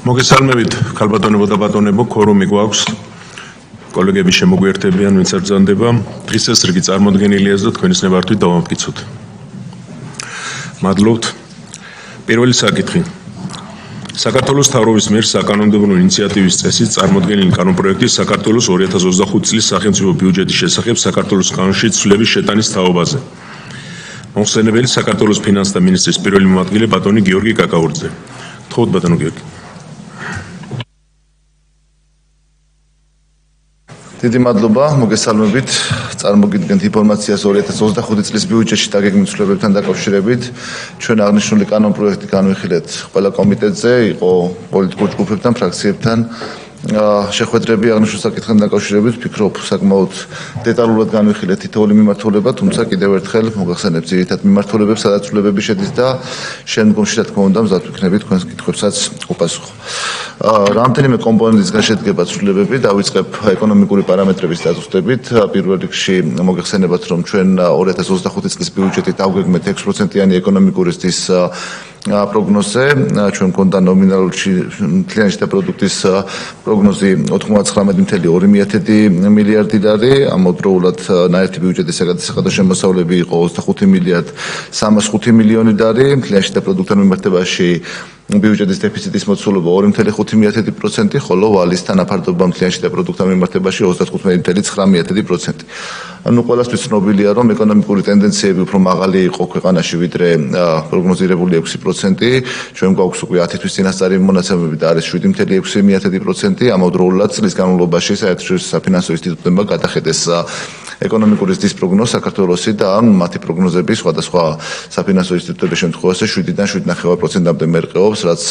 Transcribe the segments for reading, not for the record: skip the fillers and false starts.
მოგესალმებით, ქალბატონებო და ბატონებო, ქორუმი გვაქვს. კოლეგები შემოგვიერთებიან, ვინც არ ბრძანდება. დღის ეს რიგი წარმოდგენილია და თქვენის ნებართვით დავამტკიცოთ. მადლობთ. პირველი საკითხი. საქართველოს მთავრობის მიერ საკანონმდებლო ინიციატივის წესით წარმოდგენილი კანონპროექტი საქართველოს 2025 წლის სახელმწიფო ბიუჯეტის შესახებ საქართველოს კანონში ცვლილების შეტანის თაობაზე. მოხსენებელი საქართველოს ფინანსთა მინისტრის პირველი მოადგილე ბატონი გიორგი კაკაურიძე. თხოვთ ბატონო გიორგი. დიდი მადლობა, მოგესალმებით. წარმოგიდგენთ ინფორმაციას 2025 წლის ბიუჯეტში დაგეგმილ ცვლილებებთან დაკავშირებით. ჩვენ აღნიშნული კანონპროექტი განვიხილეთ ყველა კომიტეტზე, იყო პოლიტიკურ ჯგუფებთან, ფრაქციებთან. შეხვედრები აღნიშნულ საკითხთან დაკავშირებით ვფიქრობ, საკმაოდ დეტალურად განვიხილეთ თითოეული მიმართულება, თუმცა კიდევ ერთხელ მოგახსენებთ ძირითად მიმართულებებს, სადაც ცვლილებები შედის და შემდგომში რა თქმა უნდა მზად ვიქნებით თქვენს კითხვებსაც უპასუხო. რამდენიმე კომპონენტისგან შედგება ცვლილებები, დავიწყებ ეკონომიკური პარამეტრების დაწესდებით. პირველ რიგში მოგახსენებათ, რომ ჩვენ 2025 წლის ბიუჯეტით დავგეგმეთ 6%-იანი ეკონომიკური ზრდის პროგნოზზე. ჩვენ მქონდა ნომინალური მთლიანი შიდა პროდუქტის პროგნოზი 99,2 მილიარდი ლარი. ამავდროულად ნაერთი ბიუჯეტის საგადასახადო შემოსავლები იყო 25 მილიარდ 305 მილიონი ლარი. მთლიანი შიდა პროდუქტთან მიმართებაში ბიუჯეტის დეფიციტის მოცულობა 2,5%, ხოლო ვალის თანაფარდობა მთლიანი შიდა პროდუქტთან მიმართებაში 35,9%. ანუ ყველასთვის ცნობილია, რომ ეკონომიკური ტენდენციები უფრო მაღალი იყო ქვეყანაში, ვიდრე პროგნოზირებული 6%. ჩვენ გვაქვს უკვე 10 თვის წინასწარი მონაცემები და არის 7,6%. ამავდროულად წლის განმავლობაში საერთაშორისო საფინანსო ინსტიტუტებმა გადახედეს ეკონომიკური ზრდის პროგნოზი საქართველოსი და მათი პროგნოზები სხვადასხვა საფინანსო ინსტიტუტების შემთხვევაში 7-დან 7,5%-მდე მერყეობს, რაც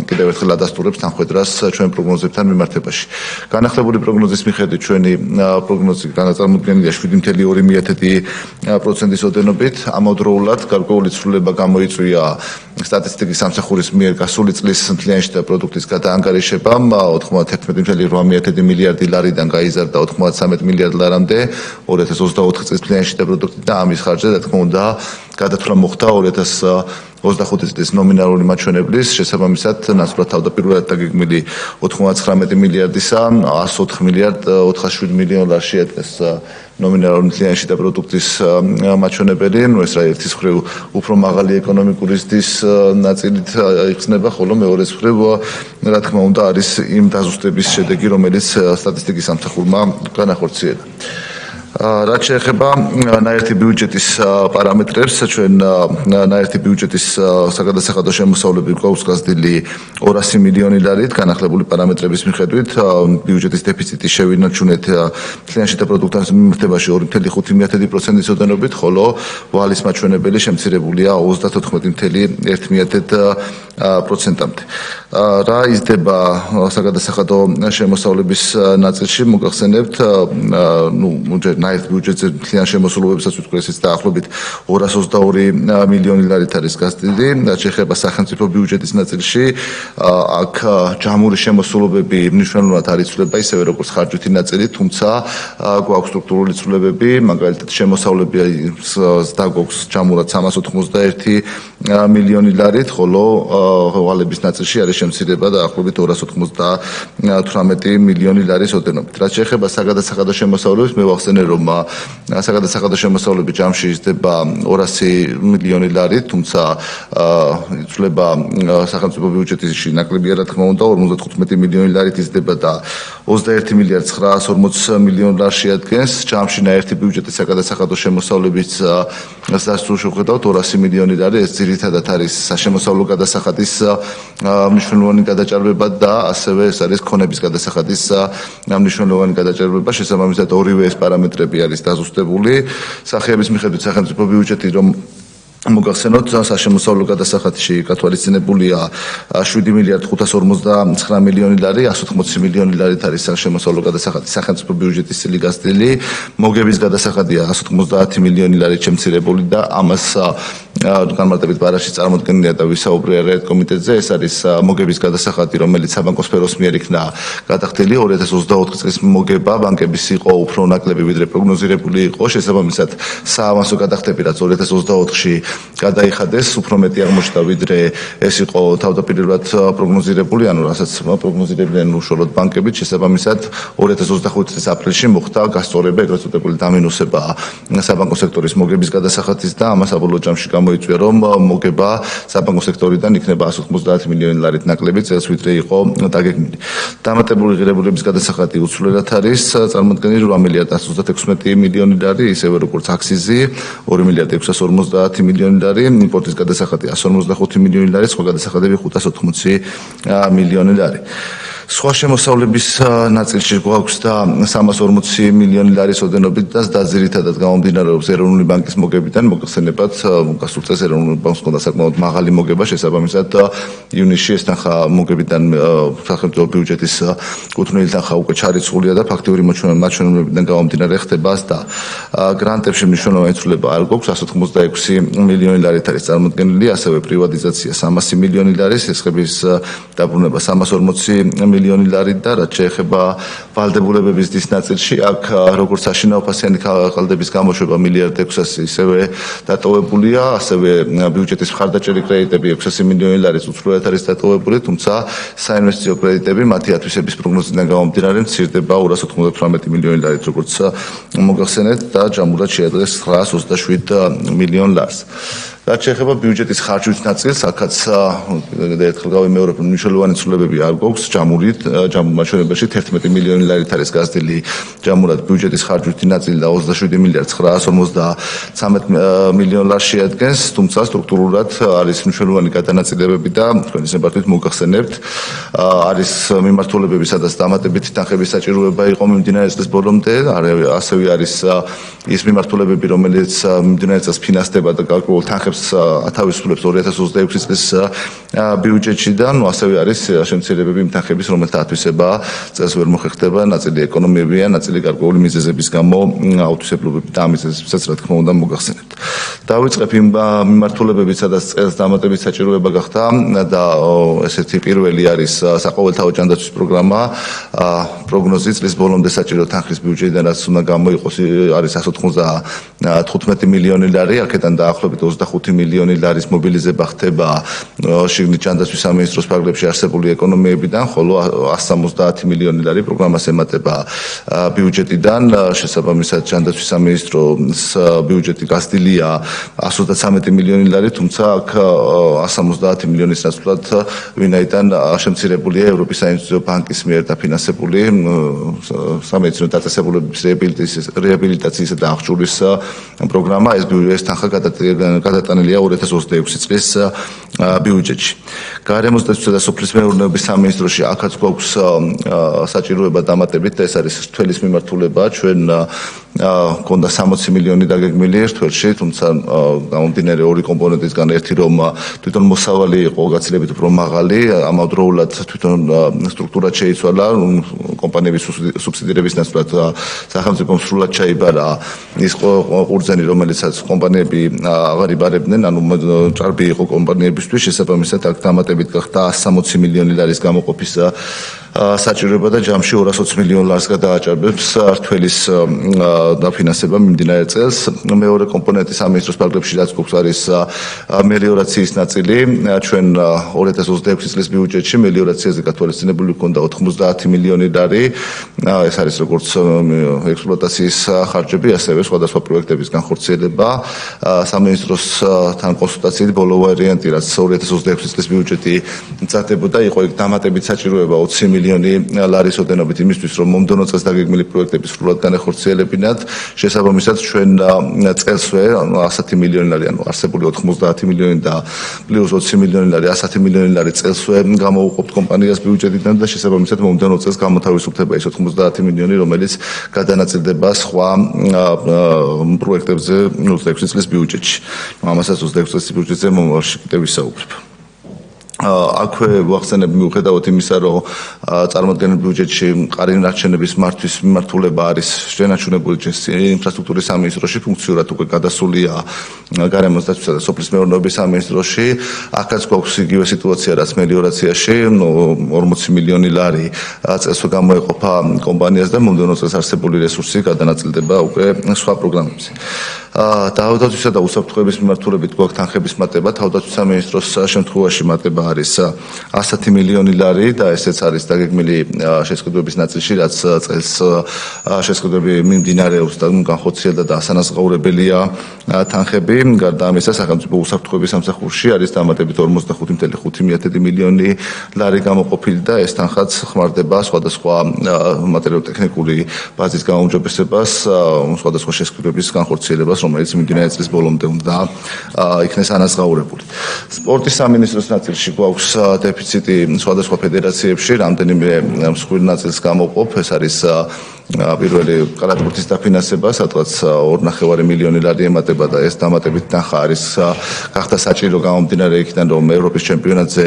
კიდევ ერთხელ ადასტურებს თანხმედრას ჩვენ პროგნოზებთან მიმართებაში. განახლებული პროგნოზის მიხედვით ჩვენი პროგნოზი განაწარმოებულია 7,2% ოდენობით. ამავდროულად გარკვეული ცვლილება გამოიწვია სტატისტიკის სამსახურის მიერ გასული წლის მთლიანი შიდა პროდუქტის გადაანგარიშებამ 91,8 მილიარდი ლარიდან გაიზარდა 93 მილიარდ ლარამდე 2024 წლის მთლიანი შიდა პროდუქტი და ამის ხარჯზე რა თქმა უნდა გადათვლა მოხდა 2025 წლის ნომინალური მაჩვენებლის შესაბამისად ნაცვლად თავდაპირველად დაგეგმილი 99 მილიარდისა 104 მილიარდ 407 მილიონ ლარს შეადგენს ნომინალური მთლიანი შიდა პროდუქტის მაჩვენებელი. ეს რა ერთის მხრივ უფრო მაღალი ეკონომიკური ზრდის ნაწილით იხსნება, ხოლო მეორეს მხრივ რა თქმა უნდა არის იმ დაზუსტების შედეგი, რომელიც სტატისტიკის სამსახურმა განახორციელა. რაც შეეხება ნაერთი ბიუჯეტის პარამეტრებს, ჩვენ ნაერთი ბიუჯეტის საგადასახადო შემოსავლები გვაქვს გაზრდილი 200 მილიონი ლარით, განახლებული პარამეტრების მიხედვით ბიუჯეტის დეფიციტი შევინარჩუნეთ მთლიანი შიდა პროდუქტთან მიმართებაში 2,5%-ის ოდენობით, ხოლო ვალის მაჩვენებელი შემცირებულია 34,1%-მდე. რა იზრდება საგადასახადო შემოსავლების ნაწილში, მოგახსენებთ, ნაერთ ბიუჯეტზე მთლიან შემოსულობებსაც ვთქვი, ესეც დაახლოებით 222 მილიონი ლარით არის გაზრდილი. რაც შეეხება სახელმწიფო ბიუჯეტის ნაწილში, აქ ჯამური შემოსულობები მნიშვნელოვნად არ იცვლება, ისევე როგორც ხარჯვითი ნაწილი, თუმცა გვაქვს სტრუქტურული ცვლილებები, მაგალითად შემოსავლები გვაქვს ჯამურად 391 მილიონი ლარით, ხოლო ვალების ნაწილში არის შემცირება დაახლოებით 298 მილიონი ლარის ოდენობით. რაც შეეხება საგადასახადო შემოსავლებს, მე ვახსენე, რომ საგადასახადო შემოსავლები ჯამში იზრდება 200 მილიონი ლარით, თუმცა იცვლება სახელმწიფო ბიუჯეტში ნაკლებია რა თქმა უნდა 55 მილიონი ლარით იზრდება და 21 მილიარდ 940 მილიონ ლარს შეადგენს. ჯამში ნაერთი ბიუჯეტის საგადასახადო შემოსავლებიც სასწრაფო შევხედავთ 200 მილიონი ლარი, ეს ძირითადად არის საშემოსავლო გადასახადის მნიშვნელოვანი გადაჭარბება და ასევე ეს არის ქონების გადასახადის მნიშვნელოვანი გადაჭარბება. შესაბამისად ორივე ეს პარამეტრები არის დაზუსტებული. სახეების მიხედვით სახელმწიფო ბიუჯეტი რომ მოგახსენოთ, საშემოსავლო გადასახადში გათვალისწინებულია 7 მილიარდ 559 მილიონი ლარი, 180 მილიონი ლარით არის საშემოსავლო გადასახადი სახელმწიფო ბიუჯეტის წილი გაზრდილი. მოგების გადასახადია 190 მილიონი ლარით შემცირებული და ამას განმარტებით ბარაში წარმოდგენილია და ვისაუბრია ერთ კომიტეტზე, ეს არის მოგების გადასახადი, რომელიც საბანკო სფეროს მიერ იქნა გადახდილი 2024 წლის მოგება ბანკების იყო უფრო ნაკლები ვიდრე პროგნოზირებული იყო, შესაბამისად საავანსო გადახდები რაც 2024-ში გადაიხადეს, უფრო მეტი აღმოჩნდა ვიდრე ეს იყო თავდაპირველად პროგნოზირებული, ანუ რასაც პროგნოზირებდნენ უშუალოდ ბანკებით, შესაბამისად 2025 წლის აპრილში მოხდა გასწორება, ეგრეთ წოდებული დამინუსება საბანკო სექტორის მოგების გადასახადის და ამას საბოლოო ჯამში გამოიწვია, რომ მოგება საბანკო სექტორიდან იქნება 190 მილიონი ლარით ნაკლები წელს, ვიდრე იყო დაგეგმილი. დამატებული ღირებულების გადასახადი უცვლელად არის წარმოდგენილი 8 მილიარდ 136 მილიონი ლარი, ისევე როგორც აქსიზი 2 მილიარდ 650 მილიონი ლარი, იმპორტის გადასახადი 155 მილიონი ლარი, სხვა გადასახადები 580 მილიონი ლარი. სხვა შემოსავლების ნაწილში გვაქვს და 340 მილიონი ლარის ოდენობით და ძირითადად გამომდინარეობს ეროვნული ბანკის მოგებიდან, მოგხსენებათ, გასულ წელს ეროვნული ბანკს ჰქონდა საკმაოდ მაღალი მოგება, შესაბამისად ივნისში ეს თანხა მოგებიდან სახელმწიფო ბიუჯეტის კუთვნილი თანხა უკვე ჩარიცხულია და ფაქტიური მაჩვენებლებიდან გამომდინარე ხდება და გრანტებში მნიშვნელოვანი ცვლილება არ გვაქვს, 186 მილიონი ლარით არის წარმოდგენილი, ასევე პრივატიზაცია 300 მილიონი ლარის, ესხების დაბრუნება 340 მილიონი ლარი და რაც შეეხება ვალდებულებების დის ნაწილში, აქ როგორც საშინაო ფასიანი ქაღალდების გამოშვება 1 მილიარდ 600 ისევე დატოვებულია, ასევე ბიუჯეტის მხარდაჭერი კრედიტები 600 მილიონი ლარის უცვლელად არის დატოვებული, თუმცა საინვესტიციო კრედიტები მათი ათვისების პროგნოზიდან გამომდინარე მცირდება 298 მილიონი ლარით, როგორც მოგახსენეთ და ჯამურად შეადგენს 927 მილიონ ლარს. რაც შეეხება ბიუჯეტის ხარჯვის ნაწილს, აქაც ერთხელ გავიმეორებ, მნიშვნელოვანი ცვლილებები არ გვაქვს ჯამურ მაჩვენებაში 11 მილიონი ლარით არის გაზრდილი ჯამურად ბიუჯეტის ხარჯვითი ნაწილი და 27 მილიარდ 953 მილიონ ლარს შეადგენს, თუმცა სტრუქტურულად არის მნიშვნელოვანი გადანაწილებები და თქვენი ზემოთით მოგახსენებთ, არის მიმართულებები, სადაც დამატებითი თანხების საჭიროება იყო მიმდინარე წლის ბოლომდე, ასევე არის ის მიმართულებები, რომელიც მიმდინარე წელს ფინანსდება და გარკვეულ თანხებს ათავისუფლებს 2026 წლის ბიუჯეტში და ასევე არის შემცირებები იმ თანხების, რომელთა ათვისება წელს ვერ მოხერხდება, ნაწილი ეკონომიებია, ნაწილი გარკვეული მიზეზების გამო აუთვისებლობები და ამიზეზებსაც რა თქმა უნდა მოგახსენებთ. დავიწყებ იმ მიმართულებებით, სადაც წელს დამატების საჭიროება გახდა და ესეთი პირველი არის საყოველთაო ჯანდაცვის პროგრამა, პროგნოზი წლის ბოლომდე საჭირო თანხის ბიუჯეტიდან რაც უნდა გამოიყოს არის 195 მილიონი ლარი, აქედან დაახლოებით 25 მილიონი ლარის მობილიზება ხდება შიგნით ჯანდაცვის სამინისტროს ფარგლებში არსებული ეკონომიებიდან, ხოლო 170 მილიონი ლარი პროგრამას ემატება ბიუჯეტიდან, შესაბამისად ჯანდაცვის სამინისტროს ბიუჯეტი გასდილია 133 მილიონი ლარი, თუმცა აქ 170 მილიონის ნაცვლად ვინაიდან შემცირებულია ევროპის საინვესტიციო ბანკის მიერ დაფინანსებული სამედიცინო დაწესებულების რეაბილიტაციისა და აღჭურვის პროგრამა, ეს თანხა გადატანილია 2026 წლის ბიუჯეტში. გარემოს დაცვისა და სოფლის მეურნეობის სამინისტროში აქაც გვაქვს საჭიროება დამატებით და ეს არის თველის მიმართულება, ჩვენ გქონდა 60 მილიონი დაგეგმილი ერთ თველში, თუმცა გამომდინარე ორი კომპონენტისგან, ერთი რომ თვითონ მოსავალი იყო გაცილებით უფრო მაღალი, ამავდროულად თვითონ სტრუქტურა შეიცვალა, კომპანიების სუბსიდირების ნაცვლად სახელმწიფომ სრულად ჩაიბარა ის ყურძენი, რომელიცაც კომპანიები აღარ იბარებდნენ, ანუ ჭარბი იყო კომპანიებისთვის, შესაბამისად აქ დამატებით გახდა 160 მილიონი ლარის გამოყოფის საჭიროება და ჯამში 220 მილიონ ლარს გადააჭარბებს რთველის დაფინანსება მიმდინარე წელს. მეორე კომპონენტი სამინისტროს ფარგლებში რაც გვაქვს არის მელიორაციის ნაწილი. ჩვენ 2026 წლის ბიუჯეტში მელიორაციაზე გათვალისწინებული გვქონდა 90 მილიონი ლარი. ეს არის როგორც ექსპლუატაციის ხარჯები, ასევე სხვადასხვა პროექტების განხორციელება. სამინისტროსთან კონსულტაციით ბოლო ვარიანტი, რაც 2026 წლის ბიუჯეტი მზადდებოდა, იყო იქ დამატებით საჭიროება 20 მილიონი ლარის ოდენობით იმისთვის, რომ მომდევნო წელს დაგეგმილი პროექტები სრულად განეხორციელებინათ. შესაბამისად, ჩვენ წელსვე 100 მილიონი ლარი, ანუ არსებული 90 მილიონი და პლუს 20 მილიონი ლარი, 100 მილიონი ლარი წელსვე გამოვუყოფთ კომპანიას ბიუჯეტიდან და შესაბამისად მომდევნო წელს გამოთავისუფლდება ის 90 მილიონი, რომელიც გადანაწილდება სხვა პროექტებზე 26 წლის ბიუჯეტში. ამასაც 26 წლის ბიუჯეტზე მომავალში კიდევ ვისაუბრებ. აქვე ვახსენებ მიუხედავად იმისა, რომ წარმოადგენელ ბიუჯეტში მყარი ნარჩენების მართვის მიმართულება არის შენარჩუნებული ინფრასტრუქტურის სამინისტროში, ფუნქციურად უკვე გადასულია გარემოს დაცვისა და სოფლის მეურნეობის სამინისტროში. აქაც გვაქვს იგივე სიტუაცია, რაც მელიორაციაში, 40 მილიონი ლარი წელს გამოეყოფა კომპანიას და მომდევნო წელს არსებული რესურსი გადანაწილდება უკვე სხვა პროგრამებზე. თავდაცვისა და უსაფრთხოების მიმართულებით გვაქვს თანხების მატება. თავდაცვის სამინისტროს შემთხვევაში მატება არის 110 მილიონი ლარი და ესეც არის დაგეგმილი შესყიდვების ნაწილში, რაც წელს შესყიდვები მიმდინარეობს და განხორციელდა და ასანაზღაურებელია თანხები. გარდა ამისა, სახელმწიფო უსაფრთხოების სამსახურში არის დამატებით 45.5 მილიონი ლარი გამოყოფილი და ეს თანხაც ხმარდება სხვადასხვა მატერიალურ-ტექნიკური ბაზის გაუმჯობესებას, სხვადასხვა შესყიდვების განხორციელებას, რომელიც მიმდინარე წლის ბოლომდე უნდა იქნეს ანაზღაურებული. სპორტის სამინისტროს ნაწილში გვაქვს დეფიციტი სხვადასხვა ფედერაციებში, რამდენიმე მსხვილ ნაწილს გამოყოფ, ეს არის პირველი კალათბურთის დაფინანსება, სადღაც 2.5 მილიონი ლარი ემატება და ეს დამატებით თანხა არის გახდა საჭირო გამომდინარე იქიდან, რომ ევროპის ჩემპიონატზე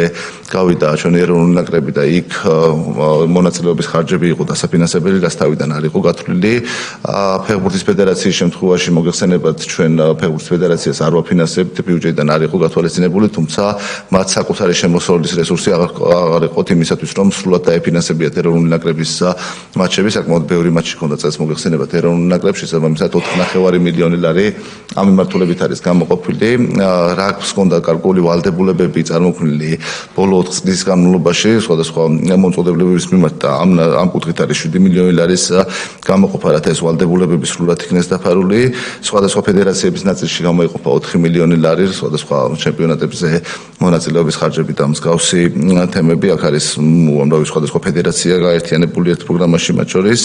გავიდა ჩვენი ეროვნული ნაკრები და იქ მონაწილეობის ხარჯები იყო დასაფინანსებელი, რაც თავიდან არ იყო გათვლილი. ფეხბურთის ფედერაციის შემთხვევაში მოგეხსენებათ, ჩვენ ფეხბურთის ფედერაციას არ ვაფინანსებთ, ბიუჯეტიდან არ იყო გათვალისწინებული, თუმცა მათ საკუთარი შემოსავლის რესურსი აღარ იყოთ იმისათვის, რომ სრულად დაეფინანსებიათ ეროვნული ნაკრების მატჩები, საკმაოდ ბევრი მატჩი ჰქონდა წელს მოგეხსენებათ ეროვნულ ნაკრებში, შესაბამისად 4.5 მილიონი ლარი ამ მიმართულებით არის გამოყოფილი. რაგბს ჰქონდა გარკვეული ვალდებულებები წარმოქმნილი ბოლო 4 წლის განმავლობაში, სხვადასხვა მომწოდებლების მიმართ და ამ კუთხით არის 7 მილიონი ლარის გამოყოფა, რათა ეს ვალდებულებები სრულად იქნეს დაფარული. სხვადასხვა ფედერაციების ნაწილში გამოიყოფა 4 მილიონი ლარი, სხვადასხვა ჩემპიონატებზე მონაწილეობის ხარჯები და მსგავსი თემები. აქ არის უამრავი სხვადასხვა ფედერაცია გაერთიანებული ერთ პროგრამაში მათ შორის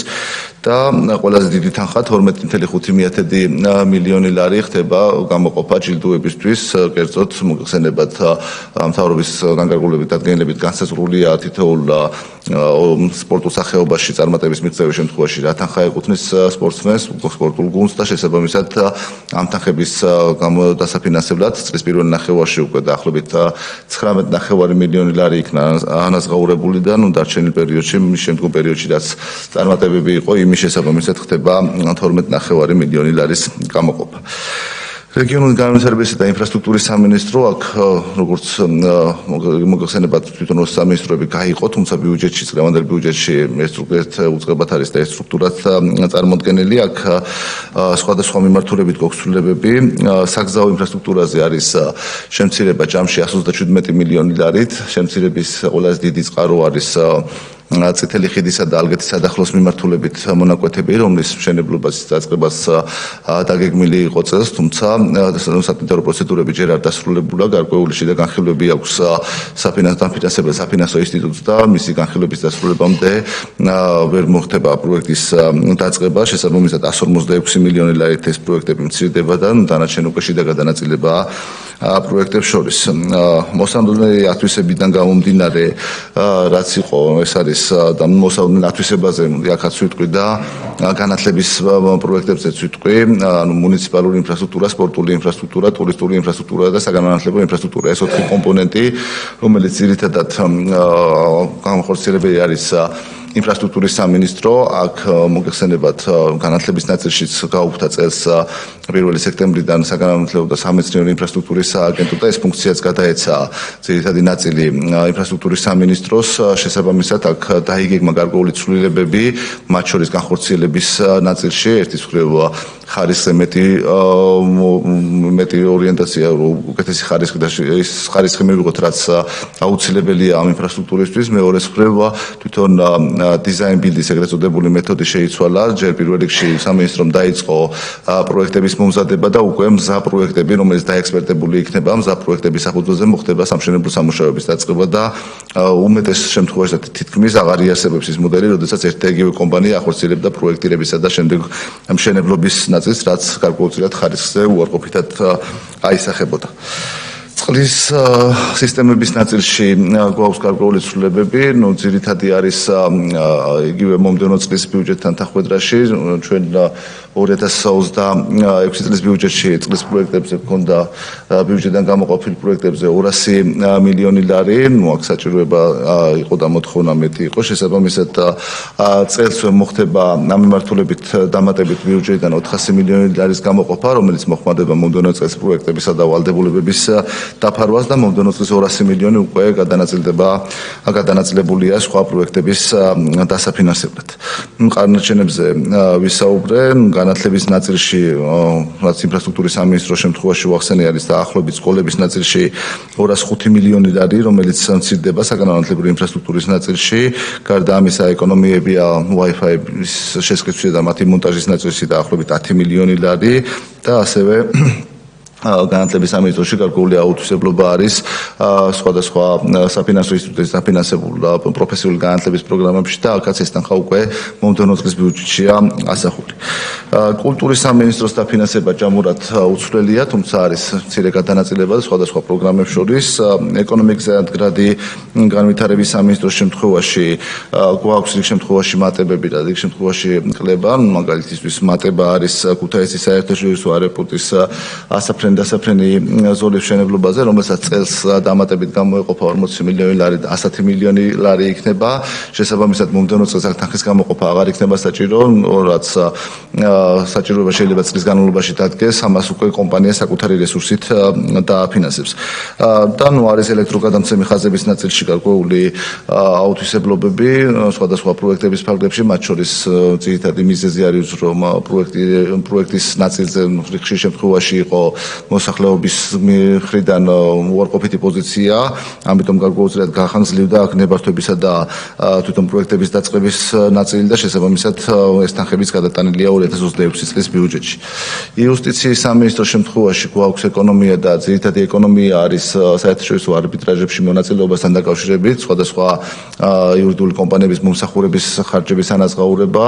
და ყველაზე დიდი თანხა 12.5 მილიონი ლარი ხდება გამოყოფა ჯილდოებისთვის, კერძოდ მოგხსენებათ მთავრობის განკარგულებით დადგენილებით განსაზღვრულია თითოეულ სპორტულ სახეობაში წარმატების მიღწევის შემთხვევაში რა თანხა ეკუთვნის სპორტსმენს, სპორტულ გუნდს და შესაბამისად ამ თანხების დასაფინანსებლად წლის პირველ ნახევარში უკვე დაახლოებით 19.5 მილიონი ლარი იქნა ანაზღაურებული და დარჩენილ პერიოდში, შემდგომ პერიოდში რაც წარმატებები იყო, იმის შესაბამისად ხდება 12.5 მილიონი ლარის გამოყოფა. რეგიონული განვითარებისა და ინფრასტრუქტურის სამინისტრო აქ როგორც მოგხსენებათ თვითონ სამინისტროები გაიყო, თუმცა ბიუჯეტში, წლევანდელ ბიუჯეტში ეს უწყებად არის და ეს სტრუქტურად წარმოდგენილი. აქ სხვადასხვა მიმართულებით გვაქვს ცვლილებები. საგზაო ინფრასტრუქტურაზე არის შემცირება ჯამში 137 მილიონი ლარით. შემცირების ყველაზე დიდი წყარო არის წითელი ხიდისა და ალგეთის სადახლოს მიმართულებით მონაკვეთები, რომლის მშენებლობას დაწყებას დაგეგმილი იყო წელს, თუმცა სატვირთო პროცედურები ჯერ არ დასრულებულა, გარკვეული შიდა განხილვები აქვს საფინანსებელ საფინანსო ინსტიტუტს და მისი განხილვების დასრულებამდე ვერ მოხდება პროექტის დაწყება, შესაბამისად 156 მილიონი ლარით ეს პროექტები მცირდება და დანარჩენი უკვე შიდა გადანაწილება პროექტებს შორის. მოსამდლელი ათვისებიდან გამომდინარე, რაც იყო, ეს არის და მოსავლენ ათვისებაზე აქაც ვიტყვი და განათლების პროექტებზეც ვიტყვი, ანუ მუნიციპალური ინფრასტრუქტურა, სპორტული ინფრასტრუქტურა, ტურისტული ინფრასტრუქტურა და საგანმანათლებლო ინფრასტრუქტურა. ეს 4 კომპონენტი, რომელიც ძირითადად განხორციელებელი არის ინფრასტრუქტურის სამინისტრო. აქ მოგეხსენებათ განათლების ნაწილშიც გაუქმდა წელს 1 სექტემბრიდან საგანმანათლებლო და სამეცნიერო ინფრასტრუქტურის სააგენტო და ეს ფუნქციაც გადაეცა ძირითადი ნაწილი ინფრასტრუქტურის სამინისტროს. შესაბამისად აქ დაიგეგმა გარკვეული ცვლილებები, მათ შორის განხორციელების ნაწილში, ერთის მხრივ ხარისხზე მეტი ორიენტაცია, უკეთესი ხარისხი და ის ხარისხი მივიღოთ, რაც აუცილებელია ამ ინფრასტრუქტურისთვის. მეორეს მხრივ თვითონ დიზაინ ბილდის ეგრეთ წოდებული მეთოდი შეიცვალა. ჯერ პირველ რიგში სამინისტრომ დაიწყო პროექტების მომზადება და უკვე მზა პროექტები, რომელიც დაექსპერტებული იქნება, მზა პროექტების საფუძველზე მოხდება სამშენებლო სამუშაოების დაწყება და უმეტეს შემთხვევაში თითქმის აღარ იარსებებს ის მოდელი, როდესაც ერთი და იგივე კომპანია ახორციელებდა პროექტირებისა და შემდეგ მშენებლობის ნაწილს, რაც გარკვეულწილად ხარისხზე უარყოფითად აისახებოდა. წყლის სისტემების ნაწილში გვაქვს გარკვეული ცვლილებები, ძირითადი არის იგივე მომდევნო წლის ბიუჯეტთან თანხვედრაში. ჩვენ 2026 წლის ბიუჯეტში წლის პროექტებზე გქონდა ბიუჯეტიდან გამოყოფილ პროექტებზე 200 მილიონი ლარი, აქ საჭიროება იყო და მოთხოვნა მეტი იყო, შესაბამისად წელს მოხდება ამ მიმართულებით დამატებით ბიუჯეტიდან 400 მილიონი ლარის გამოყოფა, რომელიც მოხმარდება მომდევნო წელს პროექტებისა და ვალდებულებების დაფარვას და მომდევნო წელს 200 მილიონი უკვე გადანაწილებულია სხვა პროექტების დასაფინანსებლად. ყარნაჩენებზე ვისაუბრე, განათლების ნაწილში, რაც ინფრასტრუქტურის სამინისტროს შემთხვევაში ვახსენე არის დაახლოებით სკოლების ნაწილში 205 მილიონი ლარი, რომელიც მცირდება საგანმანათლებლური ინფრასტრუქტურის ნაწილში. გარდა ამისა, ეკონომიებია Wi-Fi-ის შესყიდვისა და მათი მონტაჟის ნაწილში დაახლოებით 10 მილიონი ლარი და ასევე განათლების სამინისტროში გარკვეული აუთვისებლობა არის სხვადასხვა საფინანსო ინსტიტუტების დაფინანსებულ პროფესიული განათლების პროგრამებში და აქაც ეს თანხა უკვე მომდევნო წლის ბიუჯეტშია ასახული. კულტურის სამინისტროს დაფინანსება ჯამურად უცვლელია, თუმცა არის მცირე გადანაწილება სხვადასხვა პროგრამებს შორის. ეკონომიკის ზედმეტი განვითარების სამინისტროს შემთხვევაში გვაქვს რიგ შემთხვევაში მატებები და რიგ შემთხვევაში კლება, მაგალითისთვის მატება არის ქუთაისის საერთაშორისო აეროპორტის დასაფრენი ზოლის მშენებლობაზე, რომელსაც წელს დამატებით გამოეყოფა 40 მილიონი ლარი და 110 მილიონი ლარი იქნება. შესაბამისად, მომდევნო წელს აქ თანხის გამოყოფა აღარ იქნება საჭირო, რაც საჭიროება შეიძლება წლის განმავლობაში დადგეს, ამას უკვე კომპანია საკუთარი რესურსით დააფინანსებს. და არის ელექტროგადამცემი ხაზების ნაწილში გარკვეული აუთვისებლობები სხვადასხვა პროექტების ფარგლებში, მათ შორის ძირითადი მიზეზი არის, რომ პროექტის ნაწილზე ხშირ შემთხვევაში იყო მოსახლეობის მხრიდან უარყოფითი პოზიცია, ამიტომ გარკვეულწილად გახანგრძლივდა აქ ნებართვებისა და თვითონ პროექტების დაწყების ნაწილი და შესაბამისად ეს თანხებიც გადატანილია 2026 წლის ბიუჯეტში. იუსტიციის სამინისტროს შემთხვევაში გვაქვს ეკონომია და ძირითადი ეკონომია არის საერთაშორისო არბიტრაჟებში მონაწილეობასთან დაკავშირებით, სხვადასხვა იურიდიული კომპანიების მომსახურების ხარჯების ანაზღაურება,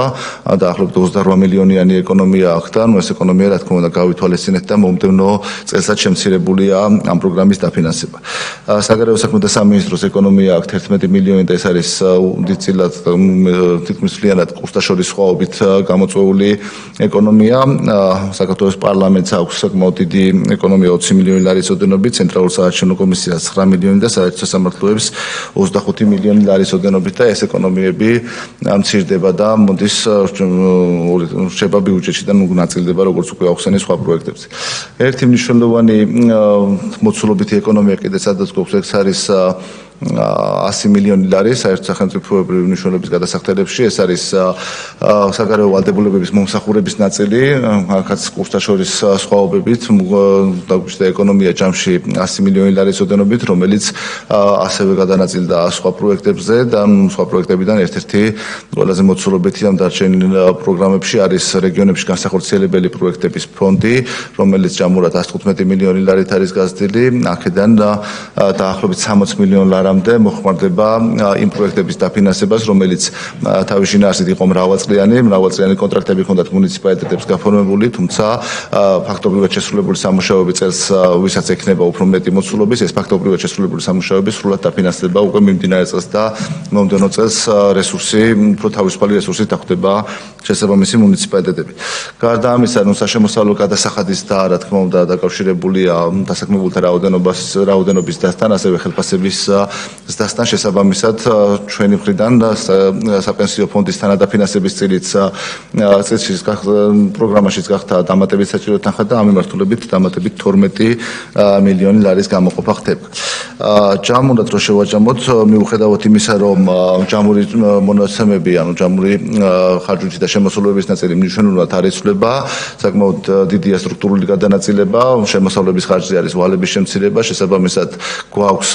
დაახლოებით 28 მილიონიანი ეკონომია აქვს და ეს ეკონომია რა თქმა უნდა გავითვალისწინეთ და მომდევნო წელსაც შემცირებულია ამ პროგრამის დაფინანსება. საგარეო საქმეთა სამინისტროს ეკონომია აქვს 11 მილიონი და ეს არის დიდწილად თითქმის მთლიანად კურსდაშორის სხვაობით გამოწვეული ეკონომია. საქართველოს პარლამენტს აქვს საკმაოდ დიდი ეკონომია 20 მილიონი ლარის ოდენობით, ცენტრალურ საარჩევნო კომისიას 9 მილიონი და საერთო სასამართლოებს 25 მილიონი ლარის ოდენობით და ეს ეკონომიები მცირდება და მოდის რჩება ბიუჯეტიდან ნაწილდება, როგორც უკვე ახსენე სხვა პროექტებზე. ერთი მნიშვნელოვანი მოცულობითი ეკონომია კიდე სადაც გვაქვს, ეს არის 100 მილიონი ლარი საერთო სახელმწიფოებრივი მნიშვნელობის გადასახდელებში, ეს არის საგარეო ვალდებულებების მომსახურების ნაწილი, აქაც კურსდაშორის სხვაობებით დაგვიჭდა ეკონომია ჯამში 100 მილიონი ლარის ოდენობით, რომელიც ასევე გადანაწილდა სხვა პროექტებზე და სხვა პროექტებიდან ერთ-ერთი ყველაზე მოცულობითი ამ დარჩენილ პროგრამებში არის რეგიონებში განსახორციელებელი პროექტების ფონდი, რომელიც ჯამურად 115 მილიონი ლარით არის გაზრდილი, აქედან დაახლოებით 60 მილიონი ლარი მოხმარდება იმ პროექტების დაფინანსებას, რომელიც თავის შინაარსით იყო მრავალწლიანი კონტრაქტები ჰქონდათ მუნიციპალიტეტებს გაფორმებული, თუმცა ფაქტობრივად შესრულებული სამუშაოები წელს ვისაც ექნება უფრო მეტი მოცულობის, ეს ფაქტობრივად შესრულებული სამუშაოები სრულად დაფინანსდება უკვე მიმდინარე წელს და მომდევნო წელს რესურსი, უფრო თავისუფალი რესურსით დახვდება შესაბამისი მუნიციპალიტეტები. გარდა ამისა, საშემოსავლო გადასახადის და რა თქმა უნდა დაკავშირებულია დასაქმებულთა რაოდენობის დასთან, ასევე ხელფასების ზრდასთან შესაბამისად ჩვენი მხრიდან საპენსიო ფონდის თანადაფინანსების წილიც პროგრამაშიც გახდა დამატებით საჭირო თანხა და ამ მიმართულებით დამატებით 12 მილიონი ლარის გამოყოფა ხდება. ჯამურად რო შევაჯამოთ, მიუხედავად იმისა, რომ ჯამური მონაცემები, ანუ ჯამური ხარჯვით და შემოსავლების ნაწილი მნიშვნელოვნად არ იცვლება, საკმაოდ დიდია სტრუქტურული გადანაწილება, შემოსავლების ხარჯზე არის ვალების შემცირება, შესაბამისად გვაქვს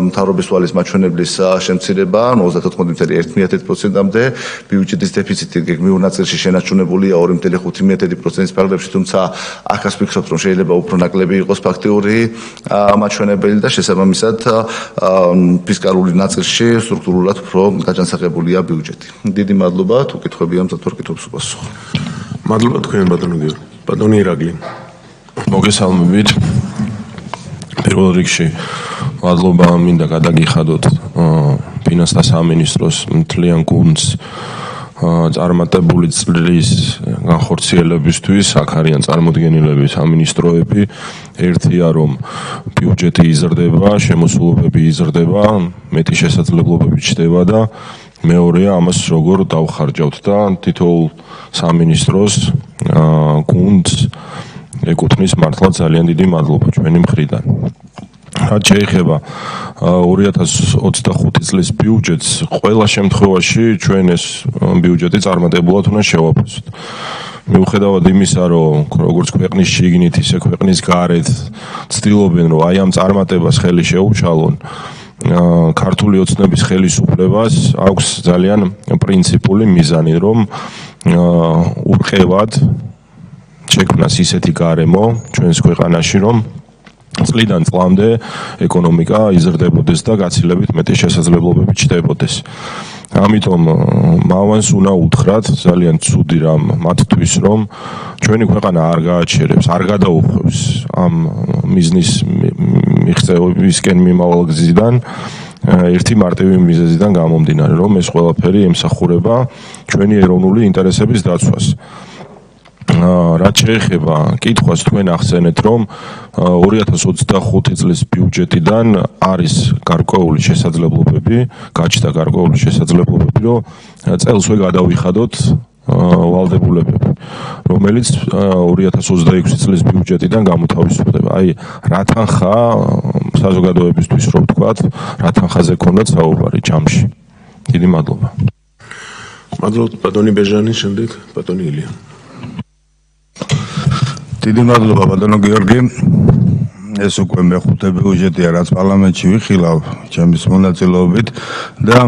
მთავრობის ვალის მაჩვენებლის შემცირება 34.1%-მდე, ბიუჯეტის დეფიციტი გეგმიურ ნაწილში შენარჩუნებულია 2.5%-ის ფარგლებში, თუმცა აქაც ვფიქრობთ, რომ შეიძლება უფრო ნაკლები იყოს ფაქტიური მაჩვენებელი და შესაბამისად ფისკალური ნაწილში სტრუქტურულად უფრო გაჯანსაღებულია ბიუჯეტი. დიდი მადლობა, თუ კითხვები ამ თორკითხვებს უპასუხო. მადლობა თქვენ ბატონო გიორგი. ბატონი ირაკლი. მოგესალმებით. პირველ რიგში მადლობა მინდა გადაგიხადოთ ფინანსთა სამინისტროს მთლიან გუნდს წარმატებული წლის განხორციელებისთვის აქ არიან წარმოდგენილები სამინისტროები. ერთია რომ ბიუჯეტი იზრდება, შემოსულობები იზრდება, მეტი შესაძლებლობები ჩნდება და მეორეა ამას როგორ დავხარჯავთ და თითოეულ სამინისტროს გუნდს ეკუთვნის მართლა ძალიან დიდი მადლობა ჩვენი მხრიდან. რაც შეეხება 2025 წლის ბიუჯეტს, ყველა შემთხვევაში ჩვენ ეს ბიუჯეტი წარმატებულად უნდა შევაფასოთ. მიუხედავად იმისა, რომ როგორც ქვეყნის შიგნით, ისე ქვეყნის გარეთ ცდილობენ, რომ აი ამ წარმატებას ხელი შეუშალონ, ქართული ოცნების ხელისუფლებას აქვს ძალიან პრინციპული მიზანი, რომ ურყევად შექმნას ისეთი გარემო ჩვენს ქვეყანაში, რომ წლიდან წლამდე ეკონომიკა იზრდებოდეს და გაცილებით მეტი შესაძლებლობები ჩნდებოდეს. ამიტომ მავანს უნდა უთხრათ ძალიან ცუდი რამ მათთვის, რომ ჩვენი ქვეყანა არ გააჩერებს, არ გადაუხვევს ამ მიზნის მიღწევისკენ მიმავალ გზიდან ერთი მარტივი მიზეზიდან გამომდინარე, რომ ეს ყველაფერი ემსახურება ჩვენი ეროვნული ინტერესების დაცვას. რაც შეეხება კითხვას, თქვენ ახსენეთ, რომ 2025 წლის ბიუჯეტიდან არის გარკვეული შესაძლებლობები, გაჩნდა გარკვეული შესაძლებლობები, რომ წელსვე გადავიხადოთ ვალდებულებები, რომელიც 2026 წლის ბიუჯეტიდან გამოთავისუფლდება. აი, რა თანხა საზოგადოებისთვის რო ვთქვათ, რა თანხაზე ქონდათ საუბარი ჯამში. დიდი მადლობა. მადლობთ ბატონი ბეჟანი, შემდეგ ბატონი ილია. დიდი მადლობა ბატონო გიორგი. ეს უკვე მეხუთე ბიუჯეტია, რაც პარლამენტში ვიხილავ ჩემის მონაწილეობით და